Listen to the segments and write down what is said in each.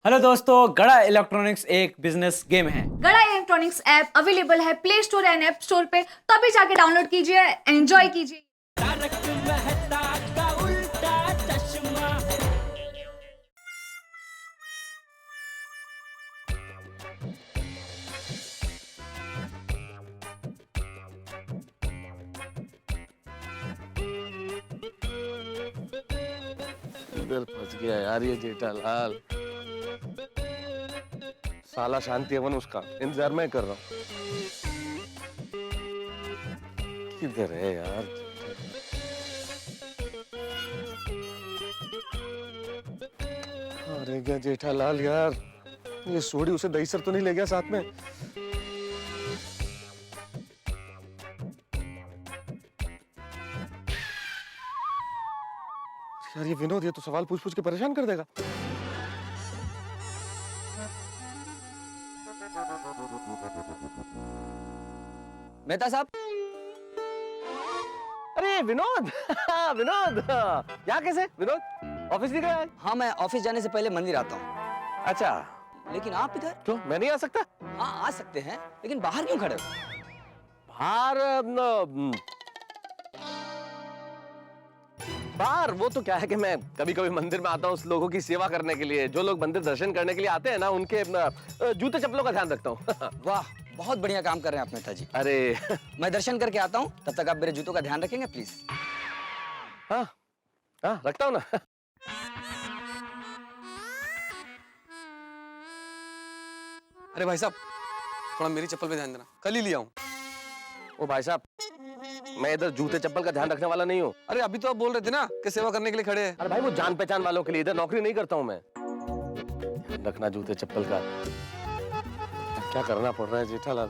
Hello दोस्तों, गड़ा electronics एक बिजनेस गेम है। गड़ा इलेक्ट्रॉनिक्स ऐप अवेलेबल है play store and app store पे, तो अभी जाके डाउनलोड कीजिए, एंजॉय कीजिए। इधर फंस गया यार ये जेठालाल। साला शांति हवन उसका इंतजार मैं कर रहा हूँ। किधर है यार? अरे क्या जेठालाल यार, ये सोडी उसे दही सर तो नहीं ले गया साथ में? यार ये विनोद, ये तो सवाल पूछ पूछ के परेशान कर देगा। मेहता साहब। अरे विनोद विनोद, यहाँ कैसे? विनोद ऑफिस नहीं गया आज? हाँ, मैं ऑफिस जाने से पहले मंदिर आता हूँ। अच्छा, लेकिन आप इधर? क्यों मैं नहीं आ सकता? हाँ, आ सकते हैं, लेकिन बाहर क्यों खड़े हो? बाहर वो तो क्या है कि मैं कभी कभी मंदिर में आता हूँ उस लोगों की सेवा करने के लिए, जो लोग मंदिर दर्शन करने के लिए आते हैं ना, उनके जूते चप्पलों का ध्यान रखता हूँ। वाह, बहुत बढ़िया काम कर रहे हैं आप मेहता जी। अरे मैं दर्शन करके आता हूँ, तब तक आप मेरे जूतों का ध्यान रखेंगे प्लीज। हाँ हाँ, रखता हूँ ना। अरे भाई साहब, थोड़ा मेरी चप्पल पे ध्यान देना, कल ही लिया हूँ। ओ भाई साहब, मैं इधर जूते चप्पल का ध्यान रखने वाला नहीं हूँ। अरे अभी तो आप बोल रहे थे ना कि सेवा करने के लिए खड़े हैं। अरे भाई वो जान पहचान वालों के लिए, इधर नौकरी नहीं करता हूँ मैं। ध्यान रखना जूते चप्पल का। क्या करना पड़ रहा है जेठालाल?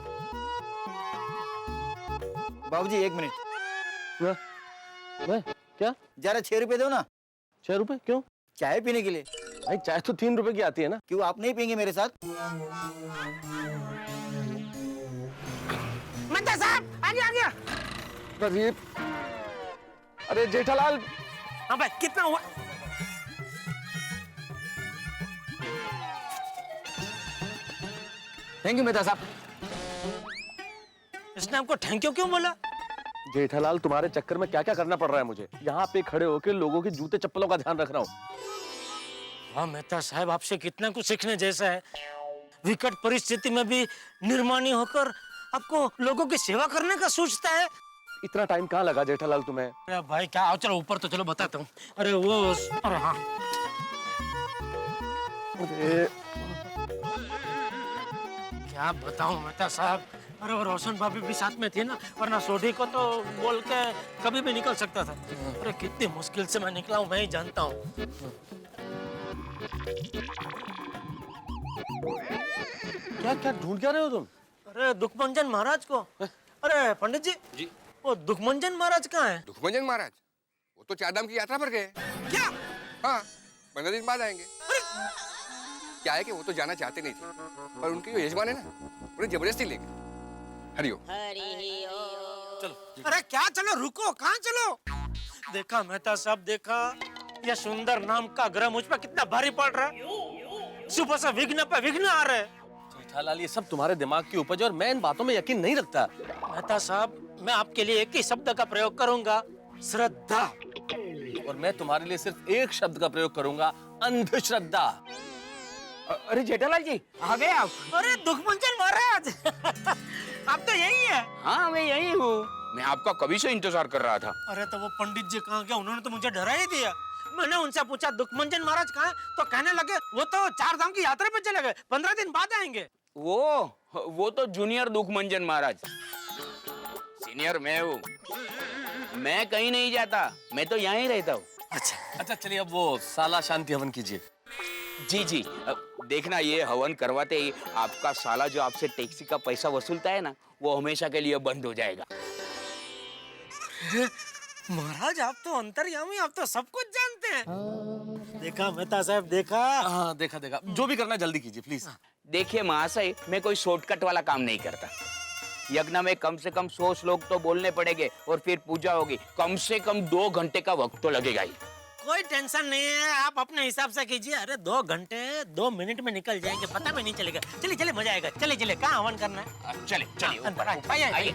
बाबूजी 1 मिनट, मैं क्या? जरा 6 रुपए दो ना, 6 रुपए क्यों? चाय पीने के लिए। भाई चाय तो 3 रुपए की आती है ना। क्यों आप नहीं पियेंगे मेरे साथ? मंदा साहब आ गया। प्रदीप, अरे जेठालाल। हाँ भाई, कितना हुआ? थैंक यू मेहता साहब। इसने आपको थैंक यू क्यों बोला? जेठालाल, तुम्हारे चक्कर में क्या क्या करना पड़ रहा है मुझे। यहाँ पे खड़े होकर लोगों के जूते चप्पलों का ध्यान रख रहा हूँ। हाँ मेहता साहब, आपसे कितना कुछ सीखने जैसा है। विकट परिस्थिति में भी निर्माणी होकर आपको लोगों की सेवा करने का सोचता है। इतना टाइम कहाँ लगा जेठालाल तुम्हें? अरे भाई क्या, आओ चलो ऊपर तो चलो, बताता हूँ। अरे वो, अरे हाँ, अरे क्या बताऊं मेहता साहब। अरे वो रोशन भाभी भी साथ में थी ना, वरना सोढ़ी को तो बोल के कभी भी निकल सकता था। अरे कितनी मुश्किल से मैं निकला हूँ, मैं ही जानता हूँ। क्या क्या ढूंढ क्या रहे हो तुम? अरे दुखमंजन महाराज को। अरे पंडित जी, वो दुखमंजन महाराज कहाँ है? दुखमंजन महाराज वो तो चारधाम की यात्रा पर गए। क्या? हाँ, 15 दिन बाद आएंगे। क्या है कि वो तो जाना चाहते नहीं थे, पर उनके जो यजमान है ना, उन्हें जबरदस्ती ले गए। हरिओम। चलो। अरे क्या चलो, रुको, कहाँ चलो? देखा मेहता साहब, देखा यह सुंदर नाम का ग्रह मुझ पर कितना भारी पड़ रहा है। सुबह से विघ्न पे विघ्न आ रहे हैं। जेठालाल, ये सब तुम्हारे दिमाग की उपज है और मैं इन बातों में यकीन नहीं रखता। मेहता साहब, मैं आपके लिए एक ही शब्द का प्रयोग करूंगा, श्रद्धा। और मैं तुम्हारे लिए सिर्फ एक शब्द का प्रयोग करूंगा, अंधश्रद्धा। अरे जेठालाल जी आ गए आप? अरे दुखमंजन महाराज, आप तो यही है। हाँ, मैं यही हूँ। मैं आपका कभी से इंतजार कर रहा था। अरे तो वो पंडित जी कहाँ गए? उन्होंने तो मुझे डरा ही दिया। मैंने उनसे पूछा दुखमंजन महाराज कहाँ है, तो कहने लगे वो तो चारधाम की यात्रा पे चले गए, 15 दिन बाद आएंगे। वो तो जूनियर दुखमंजन महाराज, सीनियर मैं हूँ। मैं कहीं नहीं जाता, मैं तो यहाँ ही रहता हूँ। अच्छा चलिए, अब वो साला शांति हवन कीजिए। जी जी, देखना ये हवन करवाते ही आपका साला जो आपसे टैक्सी का पैसा वसूलता है ना, वो हमेशा के लिए बंद हो जाएगा। महाराज आप तो अंतर्यामी, आप तो सब कुछ जानते हैं। देखा मेहता साहब, देखा। हाँ देखा देखा, जो भी करना जल्दी कीजिए प्लीज। देखिए महाशय, मैं कोई शॉर्टकट वाला काम नहीं करता। यज्ञ में कम से कम 100 श्लोक तो बोलने पड़ेंगे और फिर पूजा होगी। कम से कम 2 घंटे का वक्त तो लगेगा ही। कोई टेंशन नहीं है, आप अपने हिसाब से कीजिए। अरे 2 घंटे 2 मिनट में निकल जाएंगे, पता भी नहीं चलेगा। चलिए चलिए, मजा आएगा। चलिए चलिए, कहाँ हवन करना है? चलिए चलिए अंदर आइए, आइए, आइए।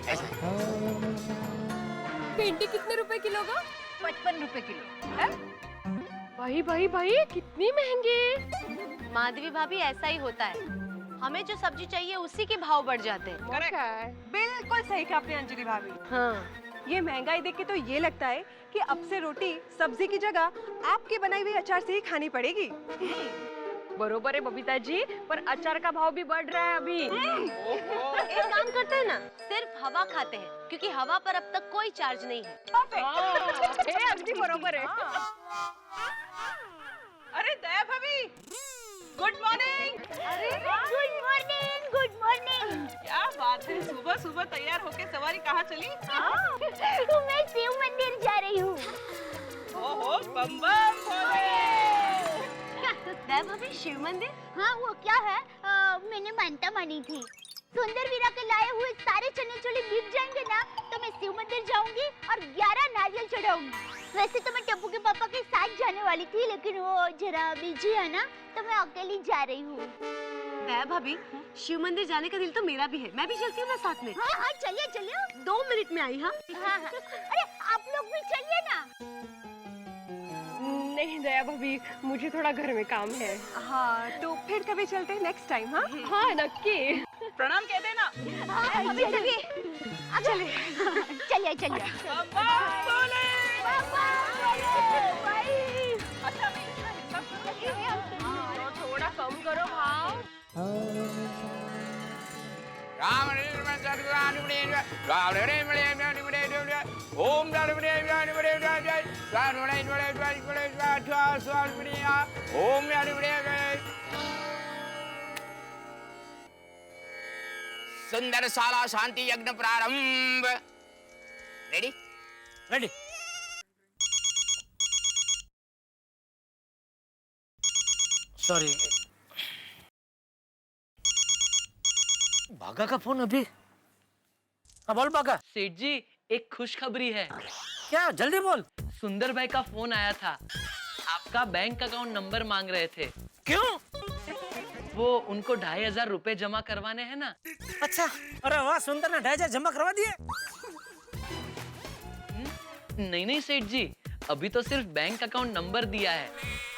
भिंडी कितने रुपए किलो का? 55 रुपए किलो है? भाई भाई भाई, कितनी महंगी। माधवी भाभी, ऐसा ही होता है, हमें जो सब्जी चाहिए उसी के भाव बढ़ जाते हैं। बिल्कुल सही कहा आपने अंजलि भाभी। हाँ, ये महंगाई देख के तो ये लगता है कि अब से रोटी सब्जी की जगह आपकी बनाई हुई अचार से ही खानी पड़ेगी। बरोबर है बबीता जी, पर अचार का भाव भी बढ़ रहा है अभी। एक काम करते हैं ना, सिर्फ हवा खाते हैं, क्योंकि हवा पर अब तक कोई चार्ज नहीं है। अगदी बरोबर है। अरे दया भाभी, गुड मॉर्निंग। अरे गुड मॉर्निंग, गुड मॉर्निंग। क्या बात है, सुबह सुबह तैयार होके सवारी कहाँ चली? मैं शिव मंदिर जा रही हूँ। ओहो, बम बम भोले। दया भाभी, शिव मंदिर? हाँ, वो क्या है, मैंने मानता मानी थी, सुंदर वीरा के लाए हुए सारे चने चोले बिक जाएंगे ना, तो मैं शिव मंदिर जाऊंगी और 11 नारियल चढ़ाऊंगी। वैसे तो मैं टप्पू के पापा के साथ जाने वाली थी, लेकिन वो जरा बिजी है ना, तो मैं अकेली जा रही हूँ। दया भाभी, शिव मंदिर जाने का दिल तो मेरा भी है, मैं भी चलती हूँ ना साथ में। हाँ हाँ, चलिए चलिए। 2 मिनट में आई। हाँ हाँ हाँ, अरे आप लोग भी चलिए ना। नहीं दया भाभी, मुझे थोड़ा घर में काम है। हाँ, तो फिर कभी चलते हैं नेक्स्ट टाइम। हाँ हाँ, नक्की। प्रणाम कह देना। चलिए चलिए चलिए चलिए। थोड़ा कम करो भाव। ओम सुंदर साला शांति यज्ञ प्रारंभ। Ready ready. सॉरी, भागा का फोन अभी। हाँ बोल भागा। सेठ जी, एक खुशखबरी है। क्या, जल्दी बोल। सुंदर भाई का फोन आया था, आपका बैंक अकाउंट नंबर मांग रहे थे। क्यों? वो उनको 2500 रुपए जमा करवाने हैं ना। अच्छा, अरे वाह, सुंदर ने 2500 जमा करवा दिए। नहीं नहीं सेठ जी, अभी तो सिर्फ बैंक अकाउंट नंबर दिया है,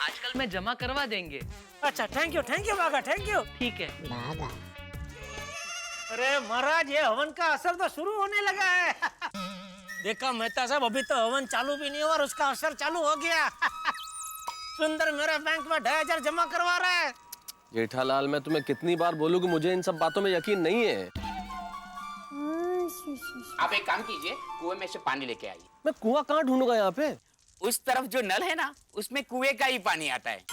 आजकल में जमा करवा देंगे। अच्छा, थैंक यू भागा, थैंक यू। ठीक है। अरे महाराज, ये हवन का असर तो शुरू होने लगा है। देखा मेहता साहब, अभी तो हवन चालू भी नहीं हुआ और उसका असर चालू हो गया। सुंदर मेरे बैंक में 2500 जमा करवा रहा है। जेठालाल, मैं तुम्हें कितनी बार बोलूं कि मुझे इन सब बातों में यकीन नहीं है। आप एक काम कीजिए, कुएं में से पानी लेके आइए। मैं कुआं कहाँ ढूंढूंगा यहाँ पे? उस तरफ जो नल है ना, उसमें कुएं का ही पानी आता है।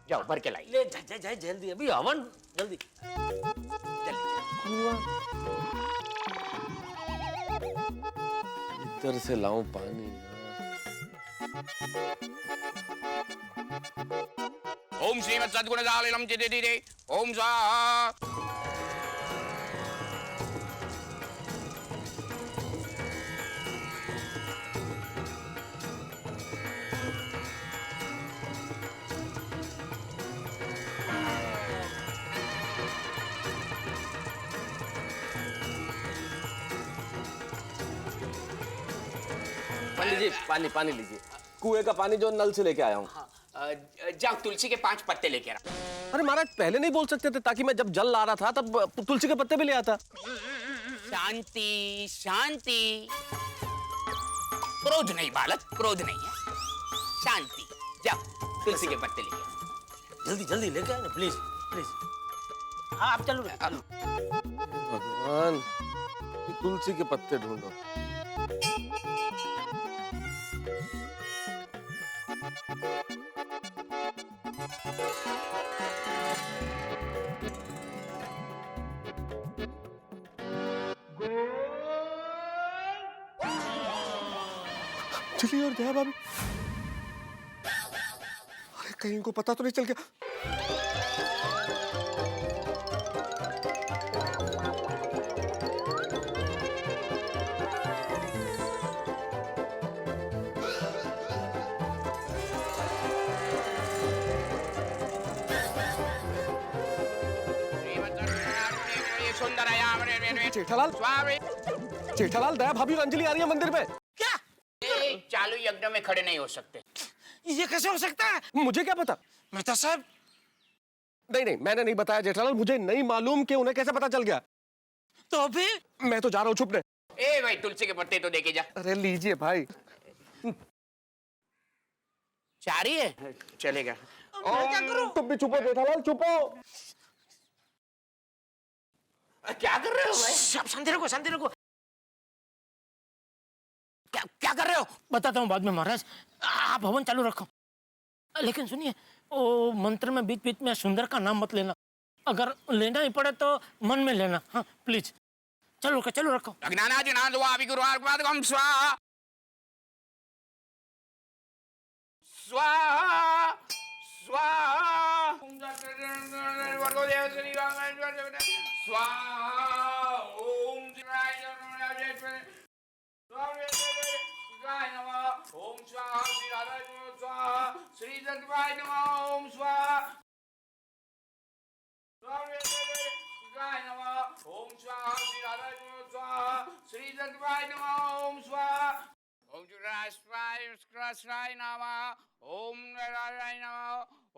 जाओ भर के लाइए। ले जा जल्दी, अभी हवन जल्दी। इधर से लाऊं पानी। ओम श्रीमत् सद्गुण जालिलम चिदिदिदे ओम स्वाहा। लीजिए पानी, पानी लीजिए। कुएं का पानी जो नल से लेके आया हूँ। जाओ तुलसी के 5 पत्ते लेके आ। अरे महाराज, पहले नहीं बोल सकते थे, ताकि मैं जब जल ला रहा था तब तुलसी के पत्ते भी ले आता। शांति शांति, क्रोध नहीं बालक, क्रोध नहीं है, शांति। जाओ तुलसी के पत्ते लेके आओ। जल्दी लेके आए ना, प्लीज प्लीज। हाँ, आप चलो। भगवान, तुलसी के पत्ते ढूंढो। चलिए, और दया भाभी, अरे कहीं इनको पता तो नहीं चल गया। सुंदर जेठालाल जेठालाल दया भाभी और अंजलि आ रही है मंदिर में। क्या? चालू यज्ञ में खड़े नहीं हो सकते। ये कैसे हो सकता है? मुझे क्या पता? मेहता साहब, नहीं मैंने नहीं बताया जेठालाल, मुझे नहीं मालूम कि उन्हें कैसे पता चल गया। तो अभी मैं तो जा रहा हूँ छुपने। ए भाई तुलसी के पत्ते तो देके जा। अरे लीजिए भाई। चाह रही है चलेगा। मैं क्या करूं? तुम भी चुपो जेठालाल, चुपो। क्या कर रहे हो भाई? शांति रखो, शांति रखो। क्या कर रहे हो? बताता हूँ बाद में महाराज, आप हवन चालू रखो। लेकिन सुनिए, वो मंत्र में बीच बीच में सुंदर का नाम मत लेना। अगर लेना ही पड़े तो मन में लेना। हाँ प्लीज, चलो रखो। अज्ञानाजिनादवाभिगुरुवार्पादकं स्वाहा स्वाहा स्वाहा स्वाहा ओम शिवाय नमः ओम स्वाहा श्री राधा स्वाहा श्री सत्वाय नमः ओम स्वाहा शिवाय नमः ओम स्वाहा श्री राधा स्वाहा श्री सत्वाय नमः ओम स्वाहा ओम शिवाय नमः ओम नारायण नमः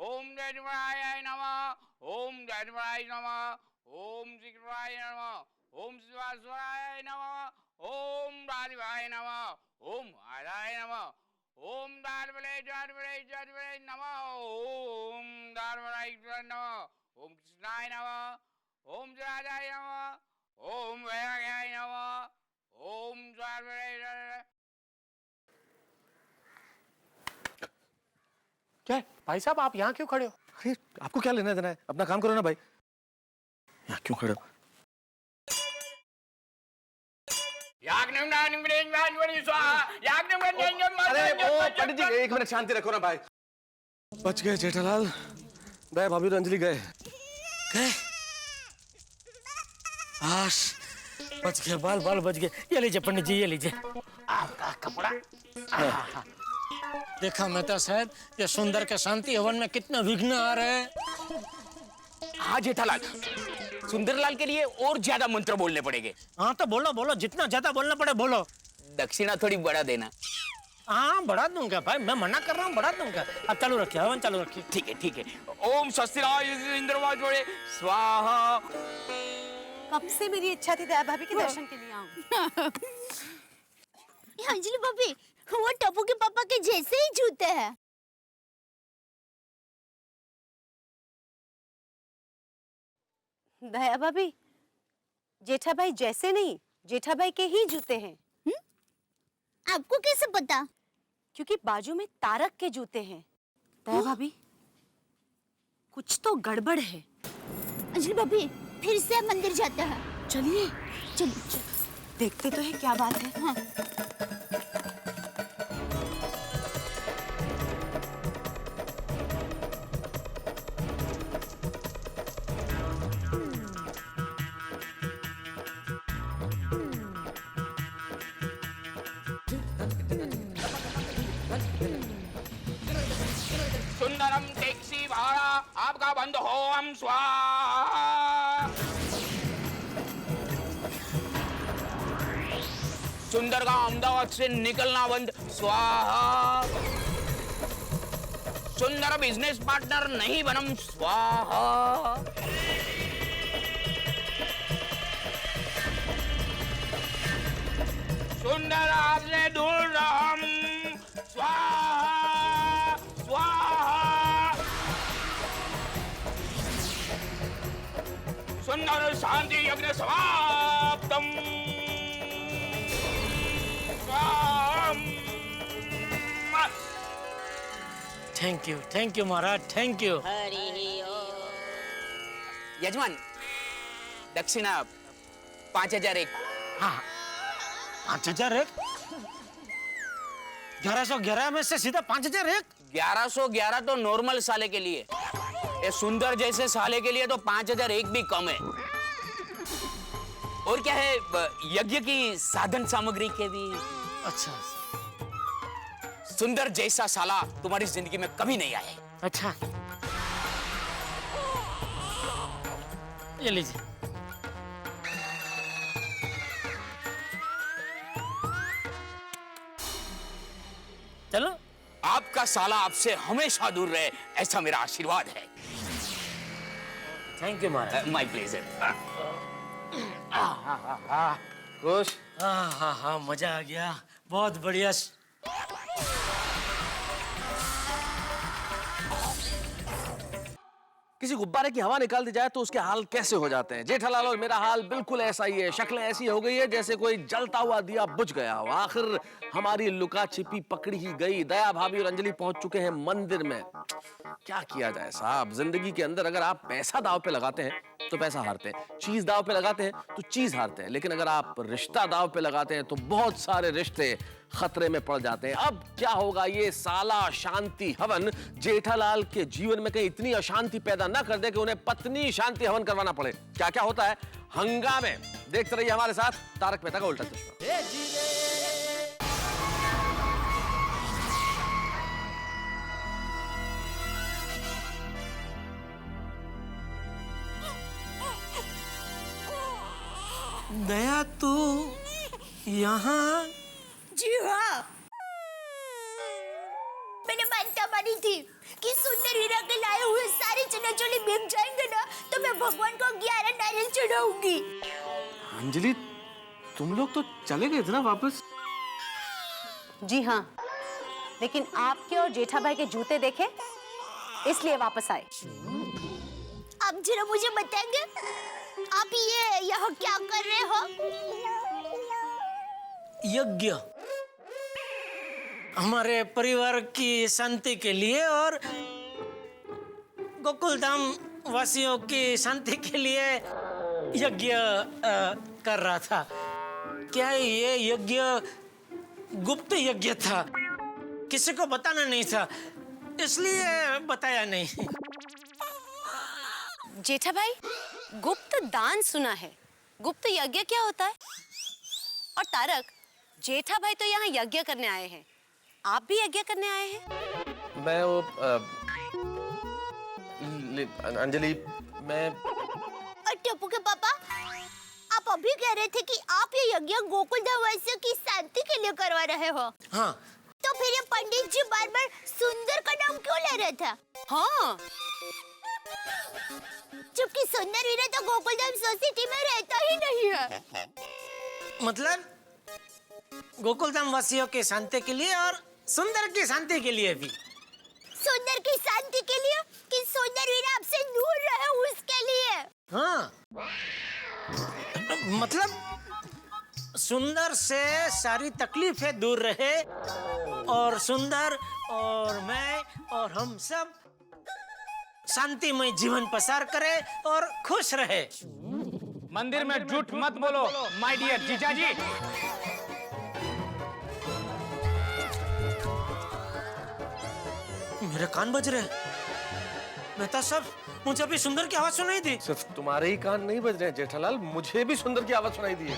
ओम देवाय नमः ओम देवाय नमः ओम शिवाय नमः ओम शिवाय नमः ओम राधिवाय नमः ओम आदाय नमः ओम दारवले नमः ओम दारवले नमः ओम कृष्णाय नमः ओम राधाय नमः ओम वैराग्याय नमः ओम दारवले। क्या है? भाई साहब, आप यहाँ क्यों खड़े हो? अरे आपको क्या लेना देना है? अपना काम करो ना भाई। यहाँ क्यों खड़े हो? अरे ओ पंडित जी, एक मिनट शांति रखो ना भाई। बच गए जेठालाल, दया भाभी और अंजलि गए। आश बच गए, बाल बच गए। ये लीजिए पंडित जी, ये लीजिए आपका कपड़ा। देखा मेहता साहब, ये सुंदर के शांति हवन में कितना विघ्न आ रहे हैं। हाँ जेठालाल, सुंदरलाल के लिए और ज्यादा मंत्र बोलने पड़ेंगे। हाँ तो बोलो, जितना ज्यादा बोलना पड़े बोलो। दक्षिणा थोड़ी बढ़ा देना। हाँ बढ़ा दूंगा भाई, मैं मना कर रहा हूँ, बढ़ा दूंगा। अब चालू रखिए, हवन चालू रखिए। ठीक है। ओम स्वस्तिराय इंद्रवाज स्वाहा। कब से मेरी इच्छा थी दया भाभी के दर्शन के लिए आऊं। अंजलि भाभी, वो टप्पू के पापा के जैसे ही जूते हैं। दया भाभी, जेठा भाई जैसे नहीं, जेठा भाई के ही जूते हैं। आपको कैसे पता? क्योंकि बाजू में तारक के जूते हैं। दया भाभी, कुछ तो गड़बड़ है। अंजलि भाभी, फिर से मंदिर जाते हैं। चलिए चलिए देखते तो है क्या बात है। हाँ। सुंदरम टैक्सी भाड़ा आपका बंद हो हम स्वाहा। सुंदर का अहमदाबाद से निकलना बंद स्वाहा। सुंदर बिजनेस पार्टनर नहीं बनम स्वाहा। सुंदर आपसे दूर रहम स्वाहा स्वाहा। सुंदर शांति यज्ञ समाप्तम। थैंक यू महाराज, थैंक यू। यजमान, दक्षिणा 5001। हाँ 5001। 1111 में से सीधा 5001। 1111 तो नॉर्मल साले के लिए, ये सुंदर जैसे साले के लिए तो 5001 भी कम है। और क्या है, यज्ञ की साधन सामग्री के भी। अच्छा, सुंदर जैसा साला तुम्हारी जिंदगी में कभी नहीं आए। अच्छा ये लीजिए। चलो। आपका साला आपसे हमेशा दूर रहे, ऐसा मेरा आशीर्वाद है। Thank you Maharaj. My pleasure. खुश? हाँ, मजा आ गया, बहुत बढ़िया। किसी गुब्बारे की हवा निकाल दी जाए तो उसके हाल कैसे हो जाते हैं। जेठालाल और मेरा हाल बिल्कुल ऐसा ही है। शक्लें ऐसी हो गई है जैसे कोई जलता हुआ दिया बुझ गया हो। आखिर हमारी लुका छिपी पकड़ी ही गई। दया भाभी और अंजलि पहुंच चुके हैं मंदिर में। क्या किया जाए साहब, जिंदगी के अंदर अगर आप पैसा दाव पे लगाते हैं तो पैसा हारते हैं, चीज दाव पे लगाते हैं तो चीज हारते हैं, लेकिन अगर आप रिश्ता दाव पे लगाते हैं तो बहुत सारे रिश्ते खतरे में पड़ जाते हैं। अब क्या होगा, ये साला शांति हवन जेठालाल के जीवन में कहीं इतनी अशांति पैदा ना कर दे कि उन्हें पत्नी शांति हवन करवाना पड़े। क्या क्या होता है हंगामे, देखते रहिए हमारे साथ तारक मेहता का उल्टा चश्मा। दया तू यहाँ? जी हाँ, मैंने मानता मानी थी कि सुंदर हीरा के लाए हुए सारे चना चोली बिक जाएंगे ना तो मैं भगवान को 11 नारियल चढ़ाऊंगी। अंजलि, तुम लोग तो चले गए थे ना वापस? जी हाँ, लेकिन आपके और जेठा भाई के जूते देखे इसलिए वापस आए। आप जरा मुझे बताएंगे आप ये यहाँ क्या कर रहे हो? यज्ञ, हमारे परिवार की शांति के लिए और गोकुल धाम वासियों की शांति के लिए यज्ञ कर रहा था। क्या ये यज्ञ गुप्त यज्ञ था, किसी को बताना नहीं था, इसलिए बताया नहीं। जेठा भाई, गुप्त दान सुना है, गुप्त यज्ञ क्या होता है? और तारक, जेठा भाई तो यहाँ यज्ञ करने आए हैं, आप भी यज्ञ करने आए हैं? मैं वो अंजलि, मैं और टप्पू के पापा, आप अभी कह रहे थे कि आप ये यज्ञ गोकुल धाम वासियों की शांति के लिए करवा रहे हो। हाँ। तो फिर ये पंडित जी बार बार सुंदर का नाम क्यों ले रहे थे? हाँ, जबकि सुंदर हीरा तो गोकुल धाम सोसाइटी में रहता ही नहीं है। मतलब गोकुल धाम वासियों के शांति के लिए और सुंदर की शांति के लिए भी। सुंदर की शांति के लिए कि सुंदर हीरा आपसे दूर रहे उसके लिए? हाँ, मतलब सुंदर से सारी तकलीफें दूर रहे और सुंदर और मैं और हम सब शांतिमय जीवन पसार करे और खुश रहे। मंदिर में झूठ मत बोलो माय डियर जीजाजी। मेरे कान बज रहे। मेहता साहब, मुझे अभी सुंदर की आवाज सुनाई दी। सिर्फ तुम्हारे ही कान नहीं बज रहे हैं जेठालाल, मुझे भी सुंदर की आवाज सुनाई दी है।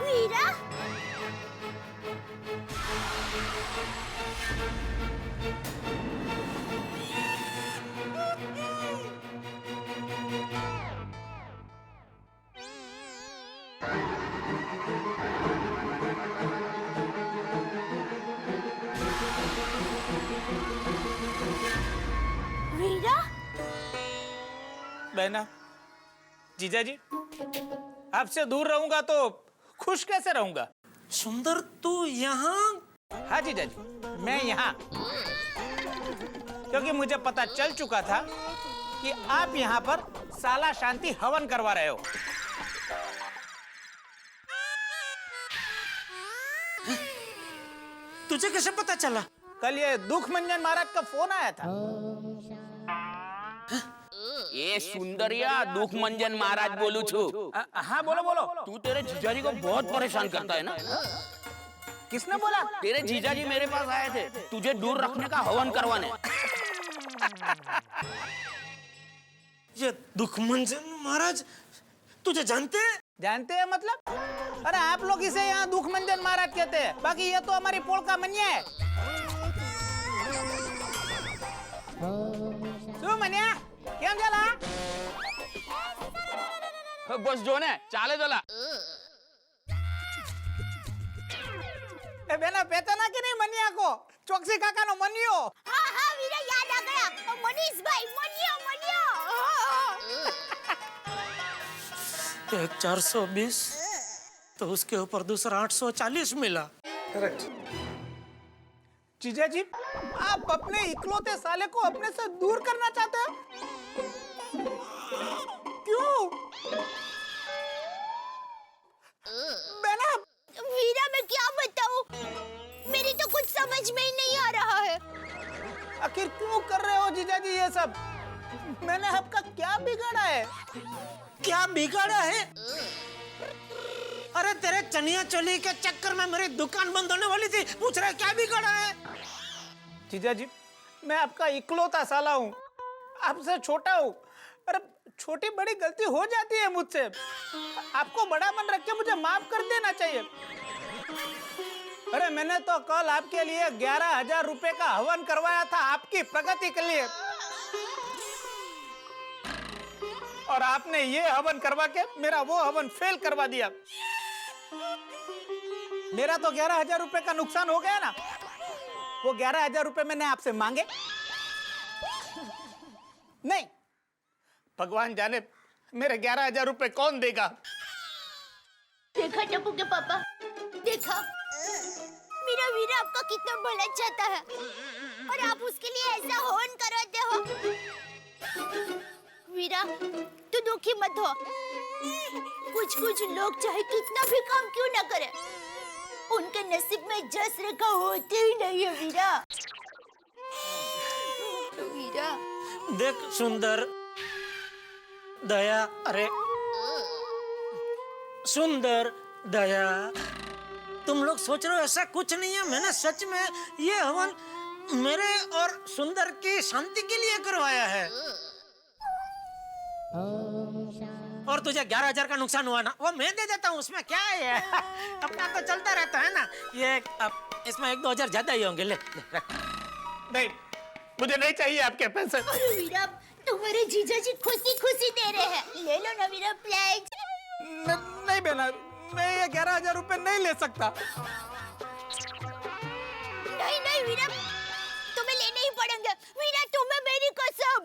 हीरा? हीरा? बहना, जीजाजी, आपसे दूर रहूंगा तो खुश कैसे रहूंगा? सुंदर तू यहाँ? हाँ जीजाजी, मैं यहाँ, क्योंकि मुझे पता चल चुका था कि आप यहाँ पर साला शांति हवन करवा रहे हो। तुझे कैसे पता चला? कल ये दुख मंजन महाराज का फोन आया था। ये सुंदरिया दुख मंजन महाराज बोलू छू। हाँ बोलो बोलो। तू तेरे जीजाजी को बहुत परेशान करता है ना? किसने बोला? तेरे जीजाजी मेरे पास आए थे तुझे दूर रखने का हवन करवाने। ये दुख मंजन महाराज तुझे जानते हैं? जानते हैं मतलब? अरे आप लोग इसे यहाँ दुख मंजन महाराज कहते हैं, बाकी ये तो हमारी पोल का मनिया है। શું મન્યા કેમ ચાલા? बस जो ने चाले चला। ए बेना पहचाना कि नहीं मनिया को? ચોકસી કાકાનો મનિયો। हाँ हाँ वीरा याद आ गया, मनीष भाई मनियो मनियो। एक 420 तो उसके ऊपर दूसरा 840 मिला। करेक्ट। जीजा जी, आप अपने इकलौते साले को अपने से दूर करना चाहते हैं? क्यों? बेना, वीरा मैं क्या बताऊं, मेरी तो कुछ समझ में ही नहीं आ रहा है। आखिर क्यों कर रहे हो जीजा जी ये सब? मैंने आपका क्या बिगाड़ा है? क्या बिगाड़ा है? अरे तेरे चनिया चोली के चक्कर में मेरी दुकान बंद होने वाली थी, पूछ रहा है क्या बिगाड़ा है? जीजा जी, मैं आपका इकलौता साला हूँ, आपसे छोटा हूँ। अरे छोटी बड़ी गलती हो जाती है मुझसे, आपको बड़ा मन रख के मुझे माफ कर देना चाहिए। अरे मैंने तो कल आपके लिए 11,000 रुपए का हवन करवाया था आपकी प्रगति के लिए, और आपने ये हवन करवा के मेरा वो हवन फेल करवा दिया। मेरा तो 11,000 रुपए का नुकसान हो गया ना। वो 11,000 रुपए मैंने आपसे मांगे नहीं, भगवान जाने मेरे 11,000 रुपए कौन देगा। देखा टप्पू के पापा, देखा मेरा वीरा आपका कितना भला चाहता है और आप उसके लिए ऐसा हवन करवाते हो। वीरा तू दुखी मत हो, कुछ कुछ लोग चाहे कितना भी काम क्यों ना करे, उनके नसीब में जस रेखा होती ही नहीं है वीरा। वीरा देख सुंदर, दया, अरे सुंदर, दया, तुम लोग सोच रहे हो ऐसा कुछ नहीं है। मैंने सच में ये हवन मेरे और सुंदर की शांति के लिए करवाया है। और तुझे 11,000 का नुकसान हुआ ना, वो मैं दे देता हूँ, उसमें क्या है? अपना तो चलता रहता है ना। ये अब इसमें 1-2 हजार ज्यादा ही होंगे। ले, ले रख। नहीं, मुझे नहीं चाहिए आपके पैसे। अरे वीरा तुम्हारे जीजा जी खुशी खुशी दे रहे हैं, ले लो ना वीरा प्लीज। नहीं बेना, मैं ये 11,000 रुपए नहीं ले सकता। नहीं नहीं वीरा, तुम्हें लेने ही पड़ेंगे। वीरा तुम्हें मेरी कसम।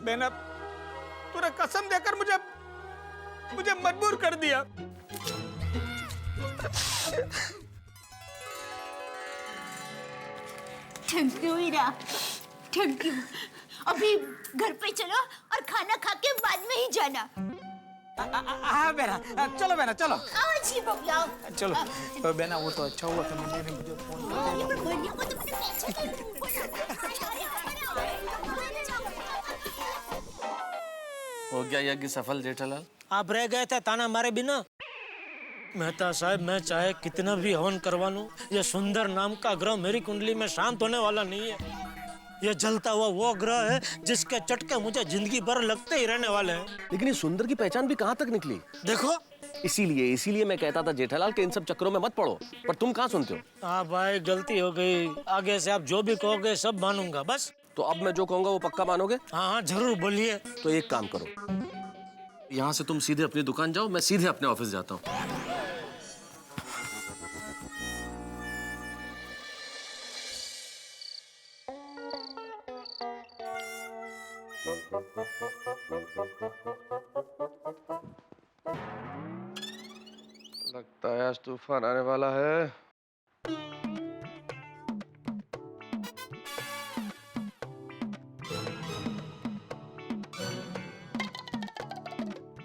बेना, तूने कसम देकर मुझे मजबूर कर दिया। Thank you Veera, thank you. अभी घर पे चलो और खाना खा के बाद में ही जाना। हाँ बेना, चलो बेना, चलो। आओ जी बबला, चलो। तो बेना वो तो अच्छा हुआ था मैंने मुझे फोन ये पर भनिया को तो मैंने पीछे हो गया यज्ञ सफल जेठालाल? आप रह गए थे ताना मारे बिना। मेहता साहब, मैं चाहे कितना भी हवन करवा लूं, ये सुंदर नाम का ग्रह मेरी कुंडली में शांत होने वाला नहीं है। ये जलता हुआ वो ग्रह है जिसके चटके मुझे जिंदगी भर लगते ही रहने वाले हैं। लेकिन ये सुंदर की पहचान भी कहाँ तक निकली? देखो, इसीलिए मैं कहता था जेठालाल के इन सब चक्करों में मत पड़ो, पर तुम कहाँ सुनते हो? हाँ भाई, गलती हो गई। आगे से आप जो भी कहोगे सब मानूंगा बस। तो अब मैं जो कहूंगा वो पक्का मानोगे? हाँ हाँ जरूर बोलिए। तो एक काम करो, यहाँ से तुम सीधे अपनी दुकान जाओ, मैं सीधे अपने ऑफिस जाता हूँ। लगता है आज तूफान आने वाला है।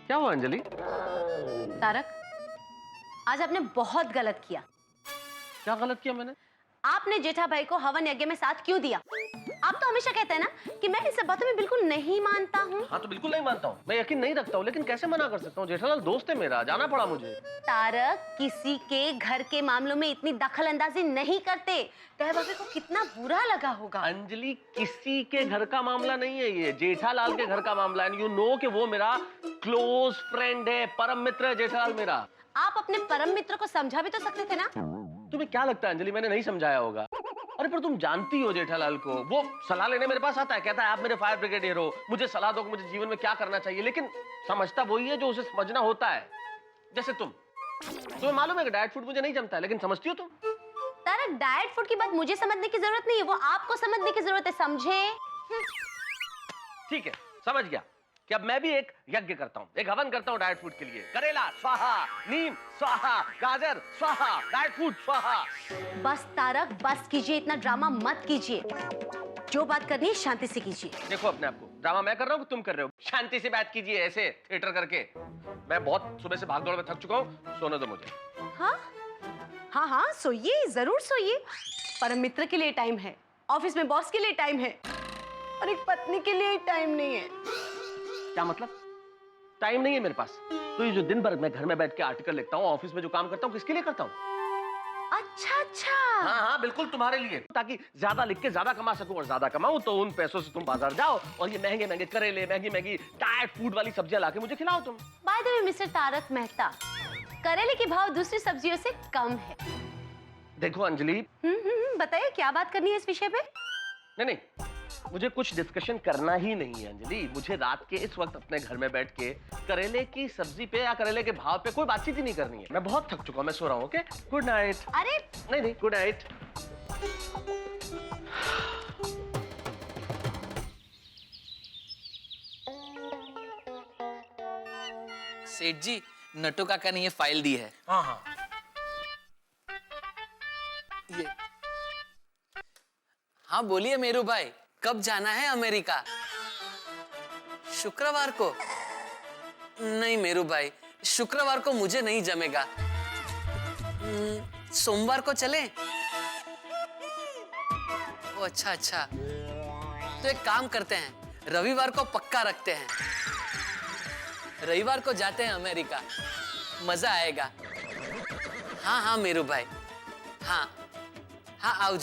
क्या हुआ अंजलि? तारक, आज आपने बहुत गलत किया। क्या गलत किया मैंने? आपने जेठा भाई को हवन यज्ञ में साथ क्यों दिया? आप तो हमेशा कहते हैं ना कि मैं इन सब बातों में बिल्कुल नहीं मानता हूँ। हाँ तो बिल्कुल नहीं मानता हूँ, मैं यकीन नहीं रखता हूँ, लेकिन कैसे मना कर सकता हूँ? जेठालाल दोस्त है मेरा, जाना पड़ा मुझे। तारक किसी के घर के मामलों में इतनी दखल अंदाजी नहीं करते। दया भाभी को कितना बुरा लगा होगा। अंजलि, किसी के घर का मामला नहीं है ये, जेठालाल के घर का मामला है। यू नो कि वो मेरा क्लोज फ्रेंड है, परम मित्र है जेठालाल मेरा। आप अपने परम मित्र को समझा भी तो सकते थे ना। तुम्हें क्या लगता है अंजलि, मैंने नहीं समझाया होगा? अरे पर तुम जानती हो जेठालाल को, वो सलाह लेने मेरे पास आता है, कहता है आप मेरे फायर ब्रिगेडियर हो, मुझे सलाह दो कि मुझे जीवन में क्या करना चाहिए, लेकिन समझता वही है जो उसे समझना होता है। जैसे तुम्हें मालूम है कि डाइट फूड मुझे नहीं जमता है, लेकिन समझती हो तुम? तारक, डाइट फूड की बात मुझे समझने की जरूरत नहीं है, वो आपको समझने की जरूरत है, समझे? ठीक है, समझ गया कि अब मैं भी एक यज्ञ करता हूँ, एक हवन करता हूँ डाइट फूड के लिए। करेला स्वाहा, नीम स्वाहा, गाजर स्वाहा, डाइट फूड स्वाहा। बस तारक, बस कीजिए, इतना ड्रामा मत कीजिए। जो बात करनी है शांति से कीजिए। देखो अपने आप को, ड्रामा मैं कर रहा हूँ कि तुम कर रहे हो? शांति से बात कीजिए, ऐसे थिएटर करके। मैं बहुत सुबह से भागदौड़ में थक चुका हूँ, सोने दो मुझे। हाँ हाँ हाँ, सोइए, जरूर सोइए। परम मित्र के लिए टाइम है, ऑफिस में बॉस के लिए टाइम है, और एक पत्नी के लिए टाइम नहीं है। क्या मतलब? टाइम नहीं है मेरे पास? तो ये जो दिन भर मैं घर में बैठ के आर्टिकल लिखता हूँ, ऑफिस में जो काम करता हूँ, किसके लिए करता हूँ? अच्छा अच्छा। हाँ हाँ बिल्कुल तुम्हारे लिए, ताकि ज्यादा लिख के ज्यादा कमा सकूं, और ज्यादा कमाऊं तो उन पैसों से तुम बाजार जाओ और ये महंगे महंगे करेले, महंगी महंगी डाइट फूड वाली सब्जियां लाके मुझे खिलाओ तुम। By the way mister Tarak Mehta, करेले के भाव दूसरी सब्जियों से कम है। देखो अंजलि, बताइए क्या बात करनी है इस विषय पे? नहीं, मुझे कुछ डिस्कशन करना ही नहीं है अंजलि। मुझे रात के इस वक्त अपने घर में बैठ के करेले की सब्जी पे या करेले के भाव पे कोई बातचीत ही नहीं करनी है। मैं बहुत थक चुका हूँ, मैं सो रहा हूँ। Okay, good night. अरे नहीं, गुड नाइट। सेठ जी, नट्टू काका ने ये फाइल दी है। हाँ हाँ, ये हाँ बोलिए मेरू भाई, कब जाना है अमेरिका? शुक्रवार को? नहीं मेरू भाई, शुक्रवार को मुझे नहीं जमेगा। सोमवार को चलें? ओ अच्छा अच्छा, तो एक काम करते हैं, रविवार को पक्का रखते हैं। रविवार को जाते हैं अमेरिका, मजा आएगा। हाँ हाँ मेरू भाई, हाँ हाँ आओ।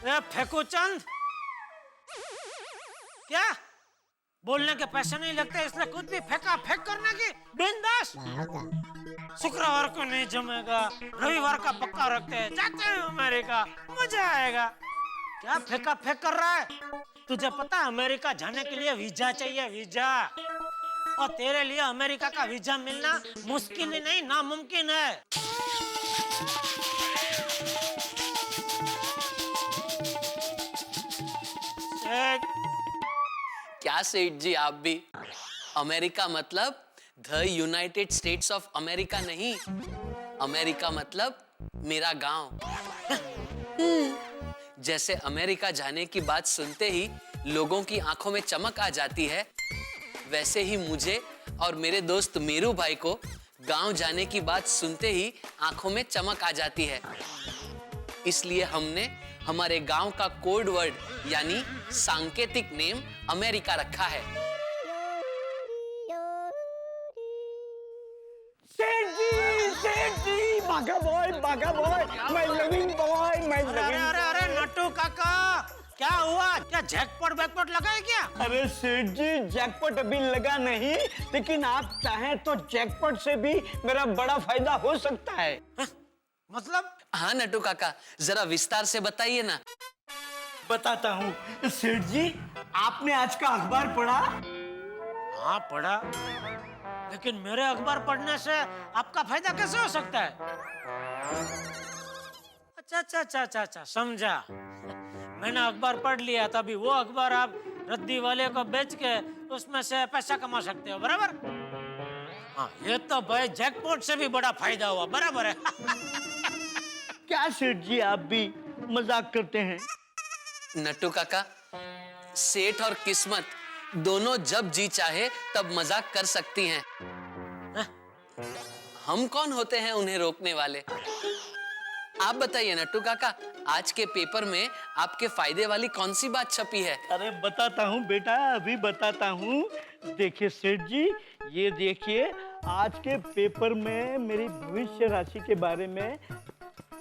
फेंको चंद, क्या बोलने के पैसे नहीं लगते इसलिए कुछ भी फेंका फेंक करने की बिंदास। शुक्रवार को नहीं जमेगा, रविवार का पक्का रखते हैं, जाते हैं अमेरिका, मजा आएगा। क्या फेंका फेंक कर रहा है? तुझे पता है अमेरिका जाने के लिए वीजा चाहिए, वीजा, और तेरे लिए अमेरिका का वीजा मिलना मुश्किल ही नहीं नामुमकिन है। क्या सेठ जी आप भी? अमेरिका मतलब the United states of America नहीं, अमेरिका मतलब मेरा गांव। जैसे अमेरिका जाने की बात सुनते ही लोगों की आंखों में चमक आ जाती है, वैसे ही मुझे और मेरे दोस्त मेरू भाई को गांव जाने की बात सुनते ही आंखों में चमक आ जाती है। इसलिए हमने हमारे गांव का कोड वर्ड यानी सांकेतिक नेम अमेरिका रखा है। सेठ जी, बागा बॉय, मैं लविंग बॉय, मैं लविंग। अरे नट्टू काका, क्या हुआ? क्या जैकपॉट बैकपॉट लगा है क्या? अरे सेठ जी, जैकपॉट अभी लगा नहीं, लेकिन आप चाहें तो जैकपॉट से भी मेरा बड़ा फायदा हो सकता है। मतलब? हाँ नट्टू काका, जरा विस्तार से बताइए ना। बताता हूँ सेठ जी, आपने आज का अखबार पढ़ा? हाँ पढ़ा, लेकिन मेरे अखबार पढ़ने से आपका फायदा कैसे हो सकता है? अच्छा, समझा। मैंने अखबार पढ़ लिया, तभी वो अखबार आप रद्दी वाले को बेच के उसमें से पैसा कमा सकते हो, बराबर? हाँ, ये तो भाई जैकपॉट से भी बड़ा फायदा हुआ, बराबर है। क्या सेठ जी, आप भी मजाक करते हैं? नट्टू काका, सेठ और किस्मत दोनों जब जी चाहे तब मजाक कर सकती हैं। हम कौन होते हैं उन्हें रोकने वाले? आप बताइए नट्टू काका, आज के पेपर में आपके फायदे वाली कौन सी बात छपी है? अरे बताता हूँ बेटा, अभी बताता हूँ। देखिए सेठ जी, ये देखिए आज के पेपर में मेरी भविष्य राशि के बारे में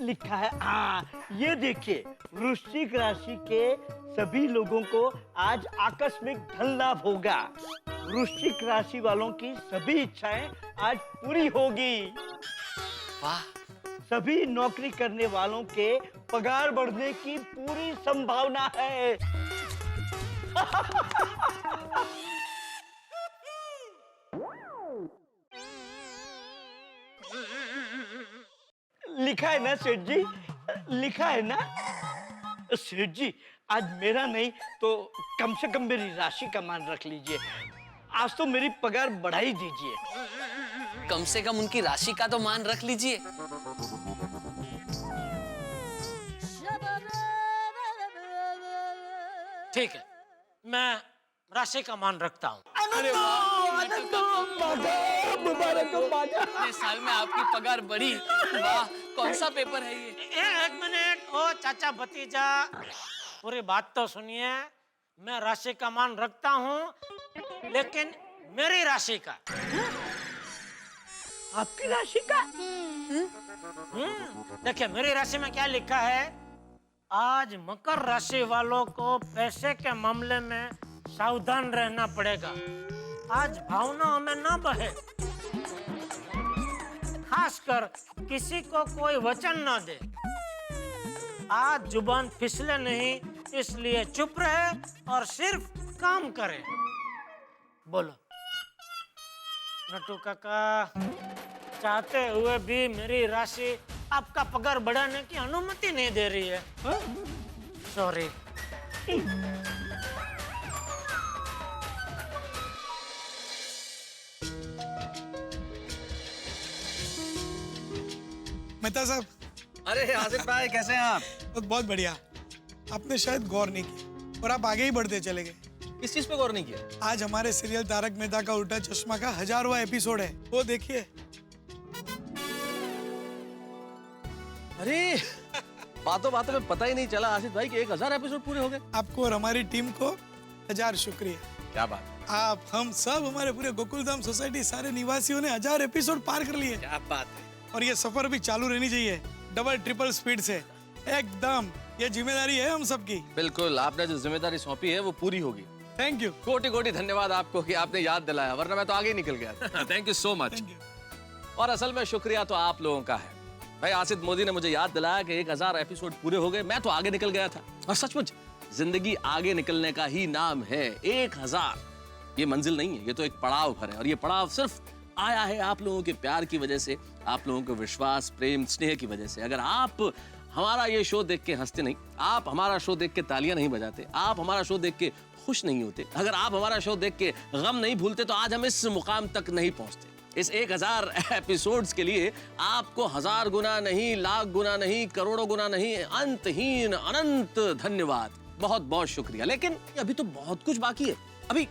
लिखा है। हाँ, ये देखिए, वृश्चिक राशि के सभी लोगों को आज आकस्मिक धन लाभ होगा। वृश्चिक राशि वालों की सभी इच्छाएं आज पूरी होगी। वाह! सभी नौकरी करने वालों के पगार बढ़ने की पूरी संभावना है। लिखा है ना सेठ जी, लिखा है ना? सेठ जी, आज मेरा नहीं तो कम से कम मेरी राशि का मान रख लीजिए। आज तो मेरी पगार बढ़ा ही दीजिए। कम से कम उनकी राशि का तो मान रख लीजिए। ठीक है, मैं राशि का मान रखता हूँ। अरे वाह! इतने साल में आपकी पगार बढ़ी। वाह! कौन सा पेपर है ये? एक मिनट, ओ चाचा भतीजा, पूरी बात तो सुनिए। मैं राशि का मान रखता हूँ, लेकिन मेरी राशि का। आपकी राशि का? देखिए, मेरी राशि में क्या लिखा है। आज मकर राशि वालों को पैसे के मामले में सावधान रहना पड़ेगा। आज भावनाओं में न बहे, खासकर किसी को कोई वचन न दे। आज जुबान फिसले नहीं, इसलिए चुप रहे और सिर्फ काम करे। बोलो नटू काका, चाहते हुए भी मेरी राशि आपका पगार बढ़ाने की अनुमति नहीं दे रही है। सॉरी। मेहता साहब। अरे आसिफ भाई, कैसे हैं आप? बहुत बढ़िया। आपने शायद गौर नहीं किया और आप आगे ही बढ़ते चले गए। किस चीज पे गौर नहीं किया? आज हमारे सीरियल तारक मेहता का उल्टा चश्मा का 1000वां एपिसोड है, वो देखिए। अरे बातों बातों में पता ही नहीं चला आसिफ भाई कि 1000 एपिसोड पूरे हो गए। आपको और हमारी टीम को 1000 शुक्रिया। क्या बात। आप, हम सब, हमारे पूरे गोकुलधाम सोसाइटी सारे निवासियों ने 1000 एपिसोड पार कर लिए। क्या बात है। और ये सफर भी चालू रहनी चाहिए, डबल ट्रिपल स्पीड से एकदम। ये जिम्मेदारी है हम सबकी। बिल्कुल, आपने जो जिम्मेदारी सौंपी है वो पूरी होगी। Thank you. कोटि कोटि धन्यवाद आपको कि आपने याद दिलाया, वरना मैं तो आगे ही निकल गया। Thank you so much. और असल में शुक्रिया तो आप लोगों का है भाई। आसिफ मोदी ने मुझे याद दिलाया कि 1000 एपिसोड पूरे हो गए, मैं तो आगे निकल गया था। और सचमुच जिंदगी आगे निकलने का ही नाम है। 1000 ये मंजिल नहीं है, ये तो एक पड़ाव भर है। और ये पड़ाव सिर्फ आया है आप लोगों के प्यार की वजह से, आप लोगों के विश्वास, प्रेम, स्नेह की वजह से। अगर आप हमारा ये शो देख के हंसते नहीं, आप हमारा शो देख के तालियां नहीं बजाते, आप हमारा शो देख के खुश नहीं होते, अगर आप हमारा शो देख के गम नहीं भूलते, तो आज हम इस मुकाम तक नहीं पहुंचते। इस 1000 एपिसोड्स के लिए आपको 1000 गुना नहीं, लाख गुना नहीं, करोड़ों गुना नहीं, अंतहीन अनंत धन्यवाद। बहुत बहुत शुक्रिया। लेकिन अभी तो बहुत कुछ बाकी है। अभी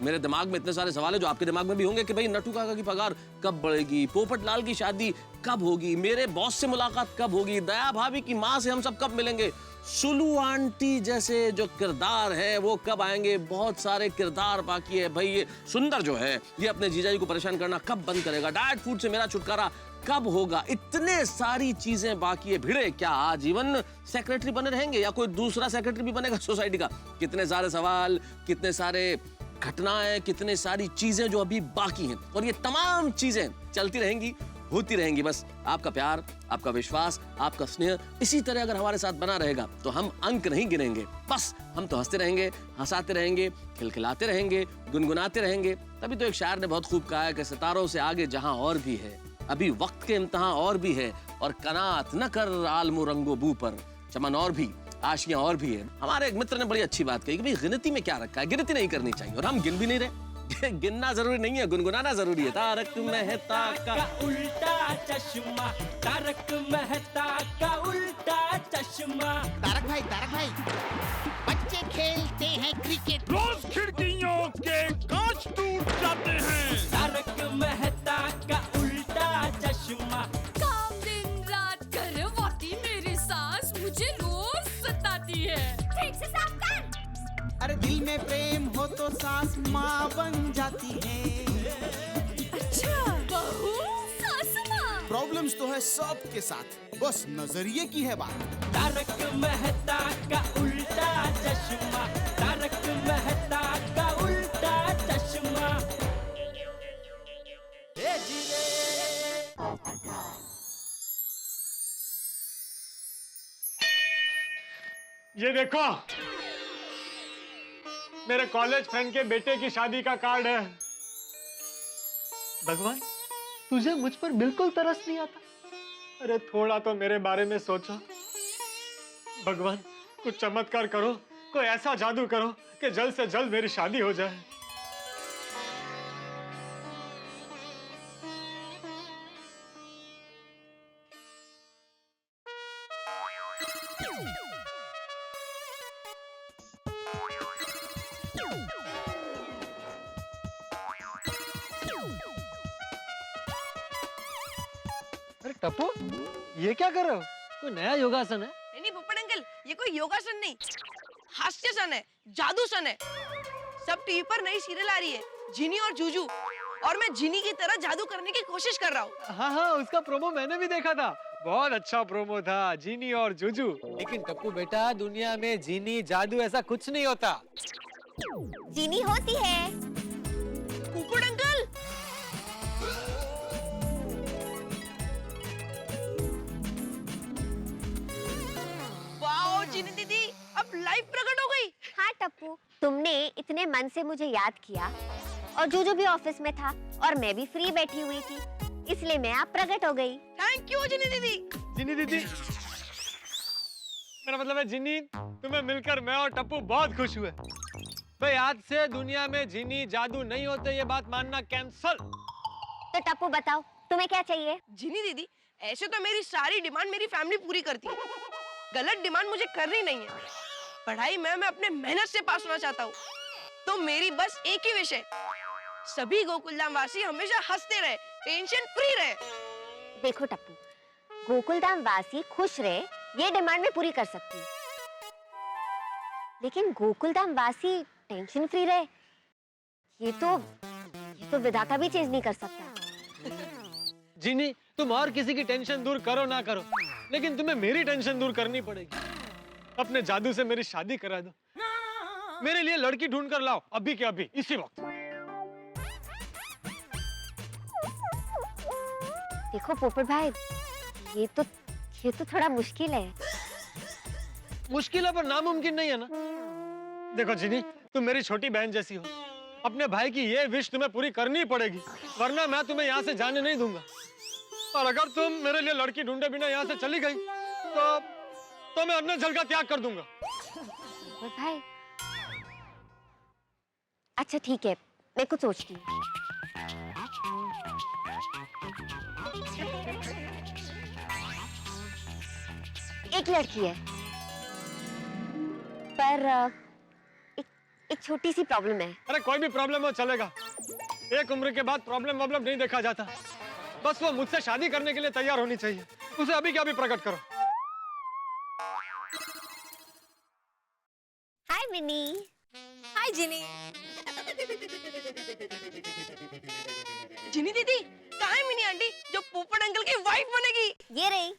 मेरे दिमाग में इतने सारे सवाल है जो आपके दिमाग में भी होंगे कि भाई नटू काका की पगार कब बढ़ेगी, पोपट लाल की शादी कब होगी, मेरे बॉस से मुलाकात कब होगी, दया भाभी की माँ से हम सब कब मिलेंगे, सुलू आंटी जैसे जो किरदार है वो कब आएंगे। बहुत सारे किरदार बाकी है भाई। ये सुंदर जो है ये अपने जीजाजी को परेशान करना कब बंद करेगा, डाइट फूड से मेरा छुटकारा कब होगा, इतने सारी चीजें बाकी है। भिड़े क्या आजीवन सेक्रेटरी बने रहेंगे या कोई दूसरा सेक्रेटरी भी बनेगा सोसाइटी का? कितने सारे सवाल, कितने सारे घटनाएं, कितने सारी चीजें जो अभी बाकी हैं। और ये तमाम चीजें चलती रहेंगी, होती रहेंगी। बस आपका प्यार, आपका विश्वास, आपका स्नेह इसी तरह अगर हमारे साथ बना रहेगा तो हम अंक नहीं गिनेंगे। बस हम तो हंसते रहेंगे, हंसाते रहेंगे, खिलखिलाते रहेंगे, गुनगुनाते रहेंगे। तभी तो एक शायर ने बहुत खूब कहा है कि सितारों से आगे जहां और भी है, अभी वक्त के इम्तिहान और भी है, और कनात न कर आलमो रंगो बू पर, चमन और भी, आशियां और भी है। हमारे एक मित्र ने बड़ी अच्छी बात कही कि भाई गिनती में क्या रखा है, गिनती नहीं करनी चाहिए। और हम गिन भी नहीं रहे। गिनना जरूरी नहीं है, गुनगुनाना जरूरी है। तारक मेहता का उल्टा चश्मा, तारक मेहता का उल्टा चश्मा। तारक भाई बच्चे खेलते हैं क्रिकेट, रोज खिड़कियों के कांच टूट जाते हैं। तारक मेहता का उल्टा चश्मा। काम दिन रात करवाती मेरी सास मुझे ठीक से साफ कर। अरे दिल में प्रेम हो तो सास माँ बन जाती है। अच्छा बहू सासू माँ। प्रॉब्लम्स तो है सबके साथ, बस नजरिए की है बात। तारक मेहता का उल्टा चश्मा, तारक मेहता का उल्टा चश्मा। ये देखो, मेरे कॉलेज फ्रेंड के बेटे की शादी का कार्ड है। भगवान, तुझे मुझ पर बिल्कुल तरस नहीं आता? अरे थोड़ा तो मेरे बारे में सोचो। भगवान, कुछ चमत्कार करो, कोई ऐसा जादू करो कि जल्द से जल्द मेरी शादी हो जाए। अरे टप्पू, ये क्या कर रहे हो? कोई नया योगासन है? नहीं पोपट अंकल, ये कोई योगासन नहीं, हास्यसन है, जादूसन है। सब टीवी पर नई सीरियल आ रही है, जिनी और जूजू, और मैं जिनी की तरह जादू करने की कोशिश कर रहा हूँ। हाँ हाँ, उसका प्रोमो मैंने भी देखा था, बहुत अच्छा प्रोमो था, जीनी और जूजू। लेकिन टप्पू बेटा, दुनिया में जीनी जादू ऐसा कुछ नहीं होता। जीनी होती है। पोपट अंकल, वाओ जिनी दीदी, अब लाइव प्रकट हो गई। हाँ टप्पू, तुमने इतने मन से मुझे याद किया, और जूजू भी ऑफिस में था और मैं भी फ्री बैठी हुई थी, इसलिए मैं आप प्रकट हो गई। थैंक यू जिनी दीदी। जिनी दीदी, मेरा मतलब है जिनी, तुम्हें मिलकर मैं और टप्पू बहुत खुश हुए। भाई आज से दुनिया में जिनी जादू नहीं होते, ये बात मानना कैंसल। तो टप्पू बताओ, तुम्हें क्या चाहिए? जिनी दीदी, ऐसे तो मेरी सारी डिमांड मेरी फैमिली पूरी करती है, गलत डिमांड मुझे करनी नहीं है। पढ़ाई में मैं अपने मेहनत से पास होना चाहता हूँ, तो मेरी बस एक ही विश है, सभी गोकुलधाम वासी हमेशा हंसते रहे, टेंशन फ्री रहे। देखो टप्पू, गोकुलधाम वासी खुश रहे, ये डिमांड मैं पूरी कर सकती हूँ, लेकिन गोकुलधाम वासी टेंशन फ्री रहे, ये तो विधाता भी चेंज नहीं कर सकता। जिनी, तुम और किसी की टेंशन दूर करो ना करो, लेकिन तुम्हें मेरी टेंशन दूर करनी पड़ेगी। अपने जादू से मेरी शादी करा दो, मेरे लिए लड़की ढूंढ कर लाओ, अभी के अभी, इसी वक्त। देखो पोपट भाई, ये तो थोड़ा मुश्किल है। मुश्किल है पर नामुमकिन नहीं है ना। देखो जिनी, तुम मेरी छोटी बहन जैसी हो, अपने भाई की ये विश तुम्हें पूरी करनी पड़ेगी, वरना मैं तुम्हें यहाँ से जाने नहीं दूंगा। और अगर तुम मेरे लिए लड़की ढूंढे बिना यहाँ से चली गई, तो मैं अन्न जल का त्याग कर दूंगा। पोपट भाई, अच्छा ठीक है, मैं कुछ सोचती हूँ। एक लड़की है, पर एक छोटी सी प्रॉब्लम है। अरे कोई भी प्रॉब्लम हो चलेगा, एक उम्र के बाद प्रॉब्लम नहीं देखा जाता, बस वो मुझसे शादी करने के लिए तैयार होनी चाहिए, उसे अभी क्या अभी प्रकट करो। हाय मिनी। हाय जिनी। जिनी दीदी, कहाँ है मिनी आंटी जो पोपट अंकल की वाइफ बनेगी? ये रही।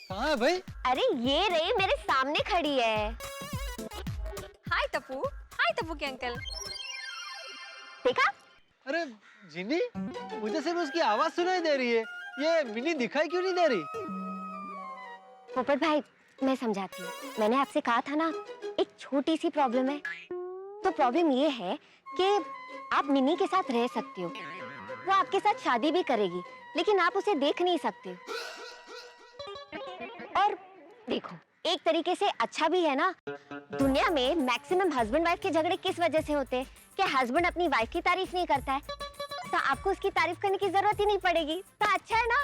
कहाँ है भाई? अरे ये रही, मेरे सामने खड़ी है। हाय टप्पू के अंकल। देखा? अरे जिनी, मुझे सिर्फ उसकी आवाज सुनाई दे रही है, ये मिनी दिखाई क्यों नहीं दे रही? पोपट भाई, मैं समझाती हूँ। मैंने आपसे कहा था ना, एक छोटी सी प्रॉब्लम है। तो प्रॉब्लम ये है कि आप मिनी के साथ रह सकते हो, वो आपके साथ शादी भी करेगी, लेकिन आप उसे देख नहीं सकते। और देखो, एक तरीके से अच्छा भी है ना। दुनिया में मैक्सिमम हस्बैंड वाइफ के झगड़े किस वजह से होते हैं कि हस्बैंड अपनी वाइफ की तारीफ नहीं करता है, तो आपको उसकी तारीफ करने की जरूरत ही नहीं पड़ेगी, तो अच्छा है ना।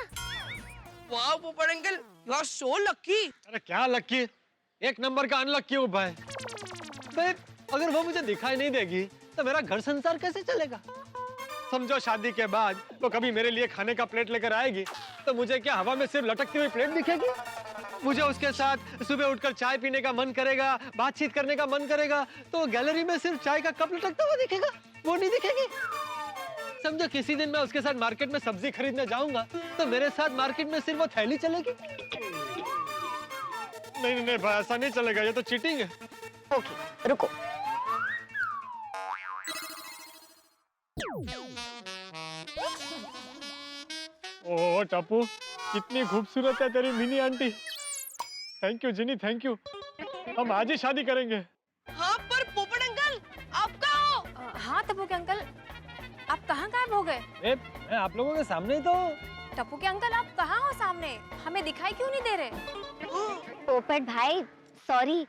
वाह Popat uncle, you are so lucky. अरे क्या लकी, एक नंबर का अनलकी हूँ भाई। अगर वो मुझे दिखाई नहीं देगी तो मेरा घर संसार कैसे चलेगा? समझो शादी के बाद वो कभी मेरे लिए खाने का प्लेट लेकर आएगी तो मुझे क्या हवा में सिर्फ लटकती हुई प्लेट दिखेगी? मुझे उसके साथ सुबह उठकर चाय पीने का मन करेगा, बातचीत करने का मन करेगा, तो गैलरी में सिर्फ चाय का कप लटकता हुआ दिखेगा, वो नहीं दिखेगी। समझो किसी दिन मैं उसके साथ मार्केट में सब्जी खरीदने जाऊंगा तो मेरे साथ मार्केट में सिर्फ वो थैली चलेगी। नहीं नहीं भाई, ऐसा नहीं चलेगा, ये तो चीटिंग है। ओके रुको। ओह टप्पू, कितनी खूबसूरत है तेरी Mini aunty. Thank you Jini, thank you. हम आज ही शादी करेंगे। हाँ पर पोपट अंकल आप कहाँ हो? हाँ टप्पू के अंकल, आप कहाँ गायब हो गए? मैं आप लोगों के सामने ही तो। टप्पू के अंकल आप कहाँ हो सामने? हमें दिखाई क्यों नहीं दे रहे? पोपट भाई सॉरी,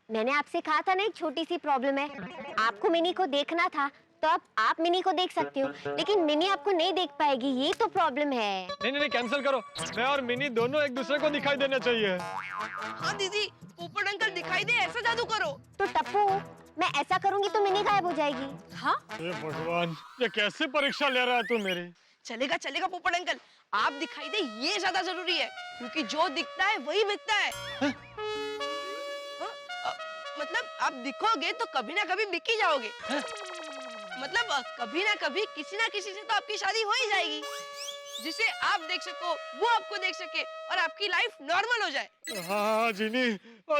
मैंने आपसे कहा था ना एक छोटी सी प्रॉब्लम है। आपको मिनी को देखना था तो अब आप मिनी को देख सकते हो, लेकिन मिनी आपको नहीं देख पाएगी, ये तो प्रॉब्लम है। नहीं कैंसिल करो। मैं और मिनी दोनों एक दूसरे को दिखाई देना चाहिए। हाँ दीदी, पोपट अंकल दिखाई दे, ऐसा जादू करो। तो टप्पू मैं ऐसा करूंगी तो मिनी गायब हो जाएगी। हाँ? हे भगवान, ये कैसे परीक्षा ले रहा है तू मेरी? चलेगा चलेगा पोपट अंकल, आप दिखाई दे ये ज्यादा जरूरी है, क्योंकि जो दिखता है वही बिकता है। हाँ? मतलब आप दिखोगे तो कभी ना कभी बिक ही जाओगे। मतलब कभी ना कभी किसी ना किसी से तो आपकी शादी हो ही जाएगी, जिसे आप देख सको, वो आपको देख सके और आपकी लाइफ नॉर्मल हो जाए। हाँ जिनी,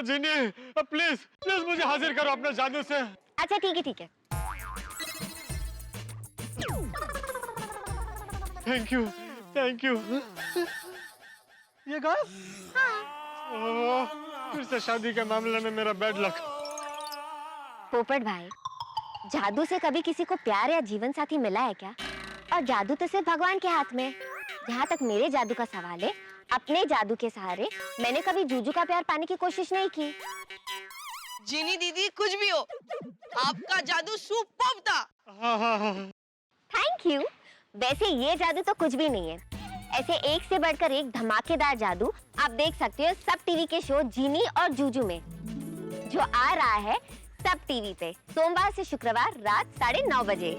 जिनी प्लीज प्लीज मुझे हाजिर करो अपने जादू से। अच्छा ठीक है ठीक है। Thank you thank you. ये गायब? फिर से शादी के मामले में मेरा बैड लक। पोपट भाई, जादू से कभी किसी को प्यार या जीवन साथी मिला है क्या? और जादू तो सिर्फ भगवान के हाथ में है। जहाँ तक मेरे जादू का सवाल है, अपने जादू के सहारे मैंने कभी जूजू का प्यार पाने की कोशिश नहीं की। जीनी दीदी कुछ भी हो, आपका जादू सुपर्ब था। Thank you. वैसे ये जादू तो कुछ भी नहीं है, ऐसे एक से बढ़कर एक धमाकेदार जादू आप देख सकते हो सब टीवी के शो जीनी और जूजू में, जो आ रहा है सब टीवी पे सोमवार से शुक्रवार रात 9:30 बजे।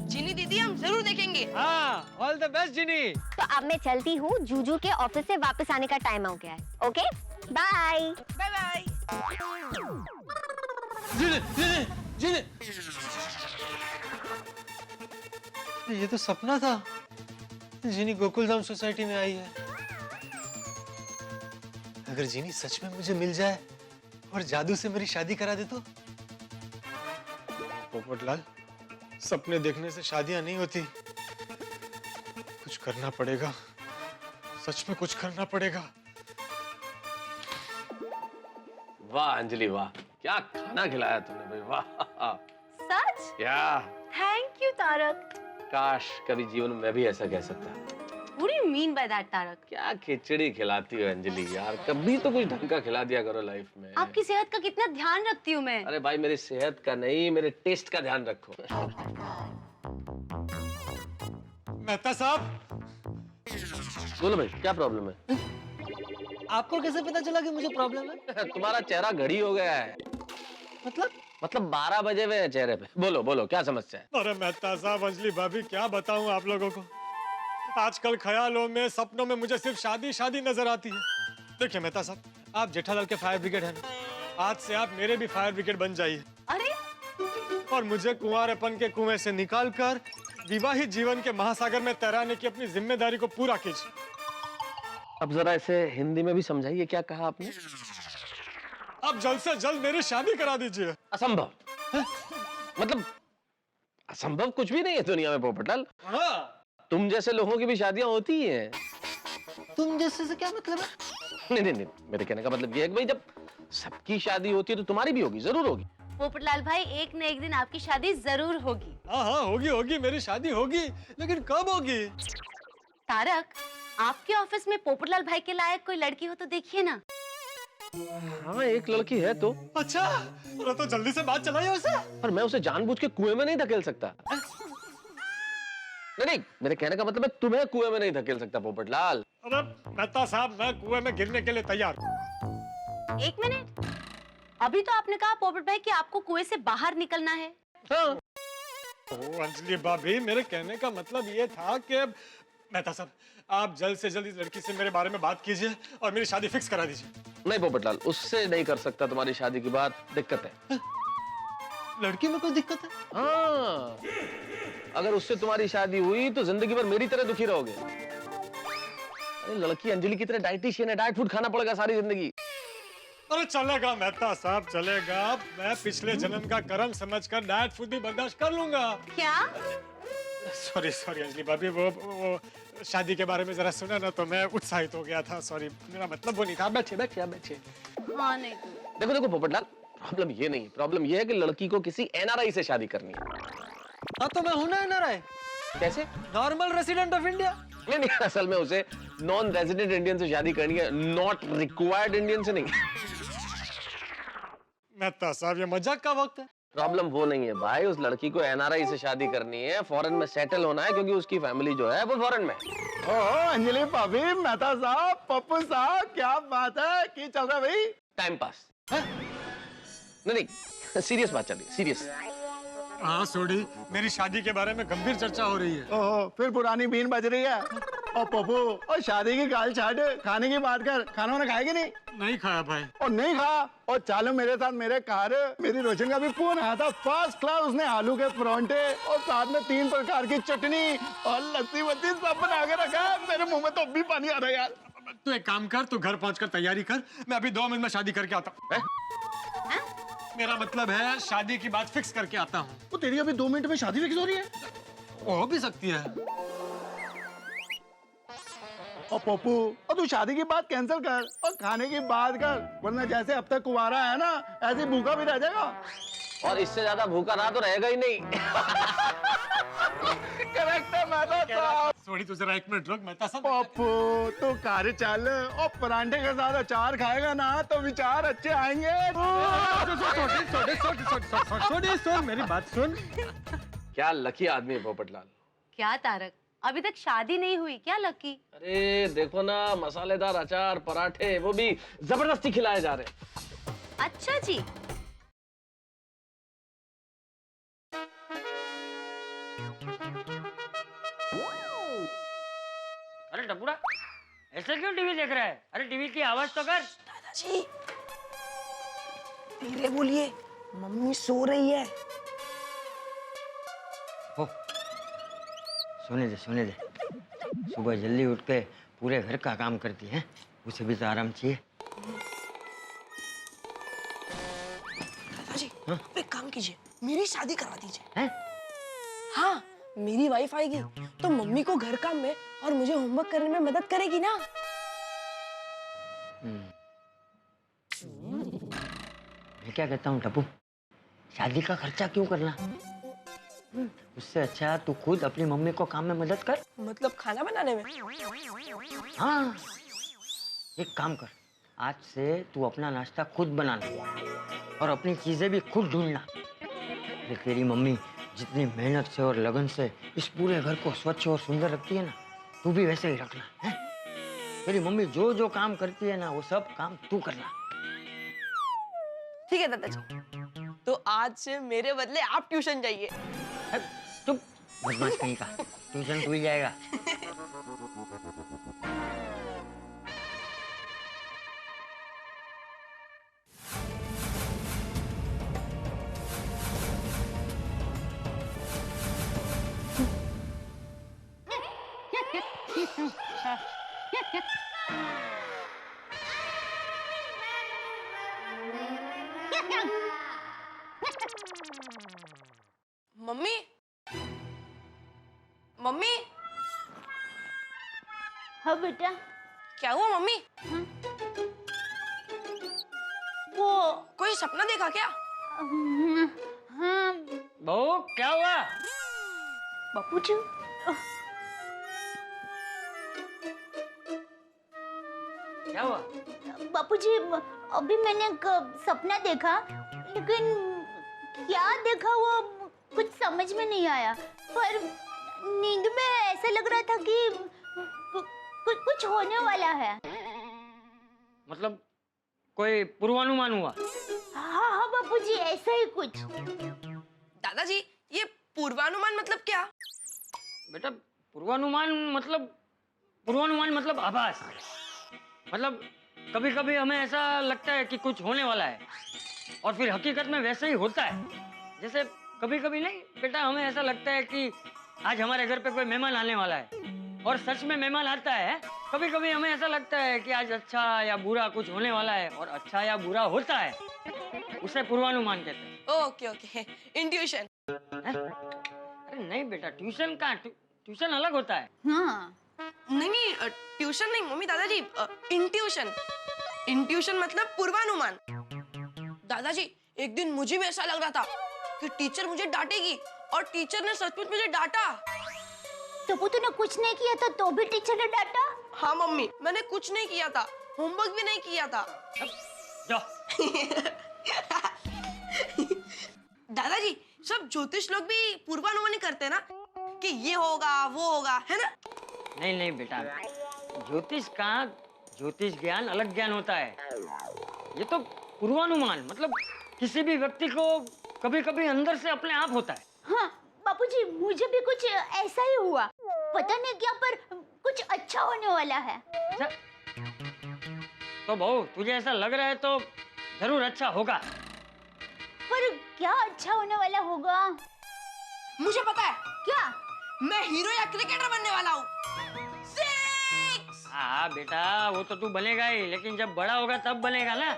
जीनी दीदी हम जरूर देखेंगे। हाँ, ऑल द बेस्ट जीनी। तो अब मैं चलती हूँ, जूजू के ऑफिस से वापस आने का टाइम हो गया है। Okay bye bye bye. जीनी जीनी जीनी, ये तो सपना था। जीनी गोकुलधाम सोसाइटी में आई है। अगर जीनी सच में मुझे मिल जाए और जादू से मेरी शादी करा दे तो? पोपटलाल, सपने देखने से शादियां नहीं होती, कुछ करना पड़ेगा, सच में कुछ करना पड़ेगा। वाह अंजलि वाह, क्या खाना खिलाया तुमने भाई, वाह। सच? या थैंक यू तारक। काश कभी जीवन में मैं भी ऐसा कह सकता। What do you mean by that, Tarak? क्या खिचड़ी खिलाती हो अंजलि यार, कभी तो कुछ ढंग का खिला दिया करो लाइफ में। आपकी सेहत का कितना ध्यान रखती हूँ मैं। अरे भाई मेरी सेहत का नहीं, मेरे टेस्ट का ध्यान रखो। मेहता साहब, बोलो भाई क्या प्रॉब्लम है? आपको कैसे पता चला कि मुझे प्रॉब्लम है? तुम्हारा चेहरा घड़ी हो गया है। मतलब 12 बजे हुए हैं चेहरे पे। बोलो बोलो क्या समस्या है? अरे मेहता साहब, अंजलि भाभी, क्या बताऊं आप लोगों को, आजकल ख्यालों में, सपनों में मुझे सिर्फ शादी शादी नजर आती है। देखिए मेहता साहब, आप जेठालाल के फायर ब्रिगेड हैं ना, आज से आप मेरे भी फायर ब्रिगेड बन जाइए। अरे और मुझे कुंवारेपन के कुएं से निकालकर विवाहित जीवन के महासागर में तैराने की अपनी जिम्मेदारी को पूरा कीजिए। अब जरा इसे हिंदी में भी समझाइए, क्या कहा आपने? अब जल्द से जल्द मेरी शादी करा दीजिए। असंभव। मतलब असंभव कुछ भी नहीं है दुनिया में पोपटलाल। हाँ। तुम जैसे लोगों की भी शादियां होती ही हैं। तुम जैसे से क्या मतलब है? नहीं, मेरे कहने का मतलब ये है कि भाई जब सबकी शादी होती है तो तुम्हारी भी होगी, जरूर होगी। पोपटलाल भाई, एक न एक दिन आपकी शादी जरूर होगी। हाँ होगी, मेरी शादी होगी, लेकिन कब होगी? तारक, आपके ऑफिस में पोपटलाल भाई के लायक कोई लड़की हो तो देखिए ना। हाँ एक लड़की है तो। अच्छा, तो जल्दी से बात चलाइए उसे। पर मैं उसे जानबूझ के कुएं में नहीं धकेल सकता। नहीं, मेरे कहने का मतलब है तुम्हें कुएं में नहीं धकेल सकता पोपटलाल। अरे मेहता साहब, मैं कुएं में गिरने के लिए तैयार हूँ। एक मिनट, अभी तो आपने कहा पोपट भाई कि आपको कुएं से बाहर निकलना है। हाँ। अंजलि भाभी, मेरे कहने का मतलब ये था कि मेहता साहब, आप जल्द से जल्द इस लड़की से मेरे बारे में बात कीजिए और मेरी शादी फिक्स करा दीजिए। नहीं पोपटलाल, उससे नहीं कर सकता तुम्हारी शादी की बात, दिक्कत है। लड़की में कोई दिक्कत है? हाँ, अगर उससे तुम्हारी शादी हुई तो जिंदगी भर मेरी तरह दुखी रहोगे। अरे लड़की अंजलि की तरह डाइटिशियन है, डाइट फूड खाना पड़ेगा सारी जिंदगी। अरे चलेगा मेहता साहब, चलेगा। मैं पिछले जन्म का कर्म समझकर डाइट फूड भी बर्दाश्त कर लूंगा। क्या? सॉरी अंजलि भाभी, वो शादी के बारे में जरा सुना ना तो मैं उत्साहित हो गया था। सॉरी, मेरा मतलब वो नहीं था। बैठिए। हाँ नहीं तो। देखो पोपटलाल, प्रॉब्लम ये नहीं, प्रॉब्लम ये है कि लड़की को किसी एनआरआई से शादी करनी है। हाँ तो मैं हूं ना एनआरआई। कैसे? Normal resident of India. नहीं, असल में उसे नॉन रेजिडेंट इंडियन से शादी करनी है, नॉट रिक्वायर्ड इंडियन से नहीं। मेहता साहब, ये मजाक का वक्त है। प्रॉब्लम वो नहीं है भाई, उस लड़की को एनआरआई से शादी करनी है, फॉरेन में सेटल होना है, क्योंकि उसकी फैमिली जो है वो फॉरेन में। ओहो अंजलि भाभी, मेहता साहब, पप्पू साहब, क्या बात है? की चल रहा है भाई? Time pass. नहीं, सीरियस बात चल रही है, सीरियस। हाँ सोडी, मेरी शादी के बारे में गंभीर चर्चा हो रही है। ओहो, फिर पुरानी बीन बज रही है। और पप्पू, और शादी की गाल छाट, खाने की बात कर। खाना वाना खाएगी नहीं? नहीं खाया भाई। और नहीं खा? और चालो मेरे साथ मेरे कार। मेरी रोशन का भी फोन आया था, फर्स्ट क्लास। उसने आलू के परांठे और साथ में 3 प्रकार की चटनी और लस्सी वस्सी सब बना के रखा है। मेरे मुंह में तो अब भी पानी आ रहा है यार। तू एक काम कर, तू घर पहुंचकर तैयारी कर, मैं अभी 2 मिनट में शादी करके आता हूँ। मेरा मतलब है शादी की बात फिक्स करके आता हूँ। तो तेरी अभी 2 मिनट में शादी फिक्स हो रही है? हो भी सकती है। और पप्पू, और तू शादी की बात कैंसिल कर और खाने की बात कर, वरना जैसे अब तक कुंवारा है ना, ऐसे भूखा भी रह जाएगा। और इससे ज्यादा भूखा रहा तो रहेगा ही नहीं। करेक्ट है मेहता साहब। सोडी, तू जरा 1 मिनट रुक। मेहता साहब, पप्पू तो कार चल, और परांठे के साथ अचार खाएगा ना तो विचार अच्छे आएंगे। सोडी, मेरी बात सुन। क्या लकी आदमी है पोपटलाल। क्या तारक, अभी तक शादी नहीं हुई क्या लकी? अरे देखो ना, मसालेदार अचार, पराठे, वो भी जबरदस्ती खिलाए जा रहे हैं। अच्छा जी। अरे टपुड़ा, ऐसे क्यों टीवी देख रहा है? अरे टीवी की आवाज तो कर। दादाजी, धीरे बोलिए, मम्मी सो रही है। सोने दे। सुबह जल्दी उठ के पूरे घर का काम करती है, उसे भी तो आराम चाहिए। दादाजी, आप एक काम कीजिए, मेरी शादी करवा दीजिए। हाँ, मेरी वाइफ आएगी तो मम्मी को घर काम में और मुझे होमवर्क करने में मदद करेगी ना। मैं क्या कहता हूँ टप्पू, शादी का खर्चा क्यों करना? उससे अच्छा तू खुद अपनी मम्मी को काम में मदद कर। मतलब खाना बनाने में? हाँ, एक काम कर, आज से तू अपना नाश्ता खुद बनाना और अपनी चीजें भी खुद ढूंढना। तेरी मम्मी जितनी मेहनत से और लगन से इस पूरे घर को स्वच्छ और सुंदर रखती है ना, तू भी वैसे ही रखना है। तेरी मम्मी जो जो काम करती है ना, वो सब काम तू करना। ठीक है दादाजी, तो आज से मेरे बदले आप ट्यूशन जाइए। चुप, बदमाश कहीं का, ट्यूशन भूल जाएगा। Mummy, mummy. हाँ बेटा। क्या हुआ मम्मी? वो कोई सपना देखा क्या? हाँ। बहू, क्या हुआ? बापूजी। क्या हुआ? बापूजी, अभी मैंने एक सपना देखा, लेकिन क्या देखा वो कुछ समझ में नहीं आया। पर नींद में ऐसा लग रहा था कि कुछ होने वाला है। मतलब कोई पूर्वानुमान हुआ? हाँ हाँ बापूजी, ऐसा ही कुछ। दादाजी, ये पूर्वानुमान मतलब क्या? बेटा, पूर्वानुमान मतलब आभास। मतलब कभी कभी हमें ऐसा लगता है कि कुछ होने वाला है और फिर हकीकत में वैसे ही होता है। जैसे कभी कभी नहीं बेटा, हमें ऐसा लगता है कि आज हमारे घर पे कोई मेहमान आने वाला है और सच में मेहमान आता है। कभी कभी हमें ऐसा लगता है कि आज अच्छा या बुरा कुछ होने वाला है और अच्छा या बुरा होता है, उसे पूर्वानुमान कहते हैं। Okay okay, intuition. अरे नहीं बेटा, ट्यूशन का ट्यूशन अलग होता है। हाँ। नहीं, ट्यूशन नहीं मम्मी, दादाजी, इंट्यूशन। इंट्यूशन मतलब पूर्वानुमान। दादाजी, एक दिन मुझे भी ऐसा लग रहा था कि टीचर मुझे डांटेगी और टीचर ने सचमुच मुझे डांटा। तो तूने कुछ नहीं किया था तो भी टीचर ने डांटा? हाँ मम्मी, मैंने कुछ नहीं किया था, होमवर्क भी नहीं किया था। दादाजी, सब ज्योतिष लोग भी पूर्वानुमान ही करते हैं ना कि ये होगा वो होगा, है ना? नहीं बेटा, ज्योतिष ज्ञान अलग ज्ञान होता है। ये तो पूर्वानुमान मतलब किसी भी व्यक्ति को कभी कभी अंदर से अपने आप होता है। हाँ बापूजी, मुझे भी कुछ ऐसा ही हुआ। पता नहीं क्या, पर कुछ अच्छा होने वाला है। तो बहू, तुझे ऐसा लग रहा है तो जरूर अच्छा होगा। पर क्या अच्छा होने वाला होगा? मुझे पता है। क्या? मैं हीरो या क्रिकेटर बनने वाला हूँ। हाँ बेटा, वो तो तू बनेगा ही, लेकिन जब बड़ा होगा तब बनेगा ना।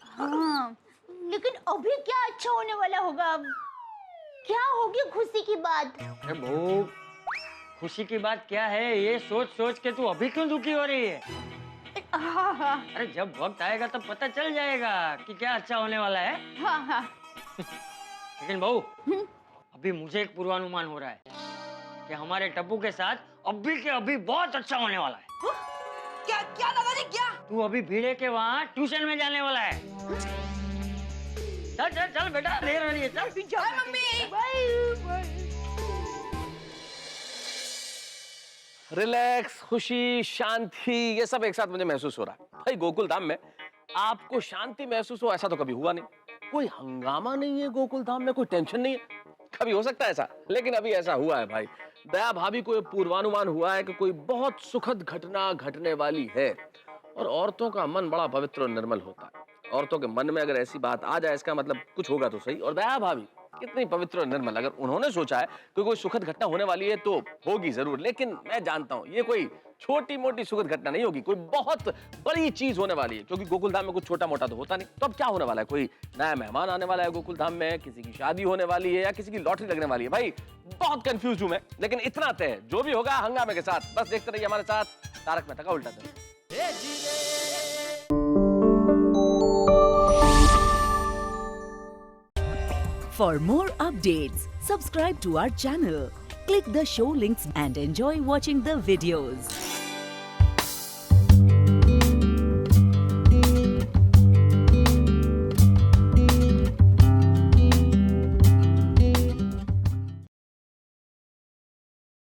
हाँ, लेकिन अभी क्या अच्छा होने वाला होगा? क्या होगी खुशी की बात? अरे बहू, खुशी की बात क्या है ये सोच सोच के तू अभी क्यों दुखी हो रही है? हाँ। अरे जब वक्त आएगा तब पता चल जाएगा कि क्या अच्छा होने वाला है। हाँ। लेकिन बहू, अभी मुझे एक पूर्वानुमान हो रहा है कि हमारे टप्पू के साथ अभी के अभी बहुत अच्छा होने वाला है। क्या दादाजी, क्या? तू अभी भीड़े के वहाँ ट्यूशन में जाने वाला है। चल चल चल बेटा, देर हो रही है, चल। Bye mummy. बाय। रिलैक्स, खुशी, शांति, ये सब एक साथ मुझे महसूस हो रहा है। भाई गोकुल धाम में आपको शांति महसूस हो ऐसा तो कभी हुआ नहीं। कोई हंगामा नहीं है गोकुल धाम में, कोई टेंशन नहीं है। कभी हो सकता है ऐसा, लेकिन अभी ऐसा हुआ है भाई। दया भाभी को पूर्वानुमान हुआ है कि कोई बहुत सुखद घटना घटने वाली है। और औरतों का मन बड़ा पवित्र और निर्मल होता है। औरतों के मन में अगर ऐसी बात आ जाए, इसका मतलब कुछ होगा तो सही। और दया भाभी कितनी पवित्र और निर्मल, अगर उन्होंने सोचा है कि कोई सुखद घटना होने वाली है तो होगी जरूर। लेकिन मैं जानता हूं ये कोई छोटी मोटी सुखद घटना नहीं होगी, कोई बहुत बड़ी चीज होने वाली है, क्योंकि गोकुल धाम में कुछ छोटा मोटा तो होता नहीं। तो अब क्या होने वाला है? कोई नया मेहमान आने वाला है गोकुल धाम में, किसी की शादी होने वाली है या किसी की लॉटरी लगने वाली है। भाई बहुत कंफ्यूज हूं मैं, लेकिन इतना तय है, जो भी होगा हंगामे के साथ। बस देखते रहिए हमारे साथ तारक मेहता का उल्टा चश्मा। For more updates, subscribe to our channel, click the show links and enjoy watching the videos.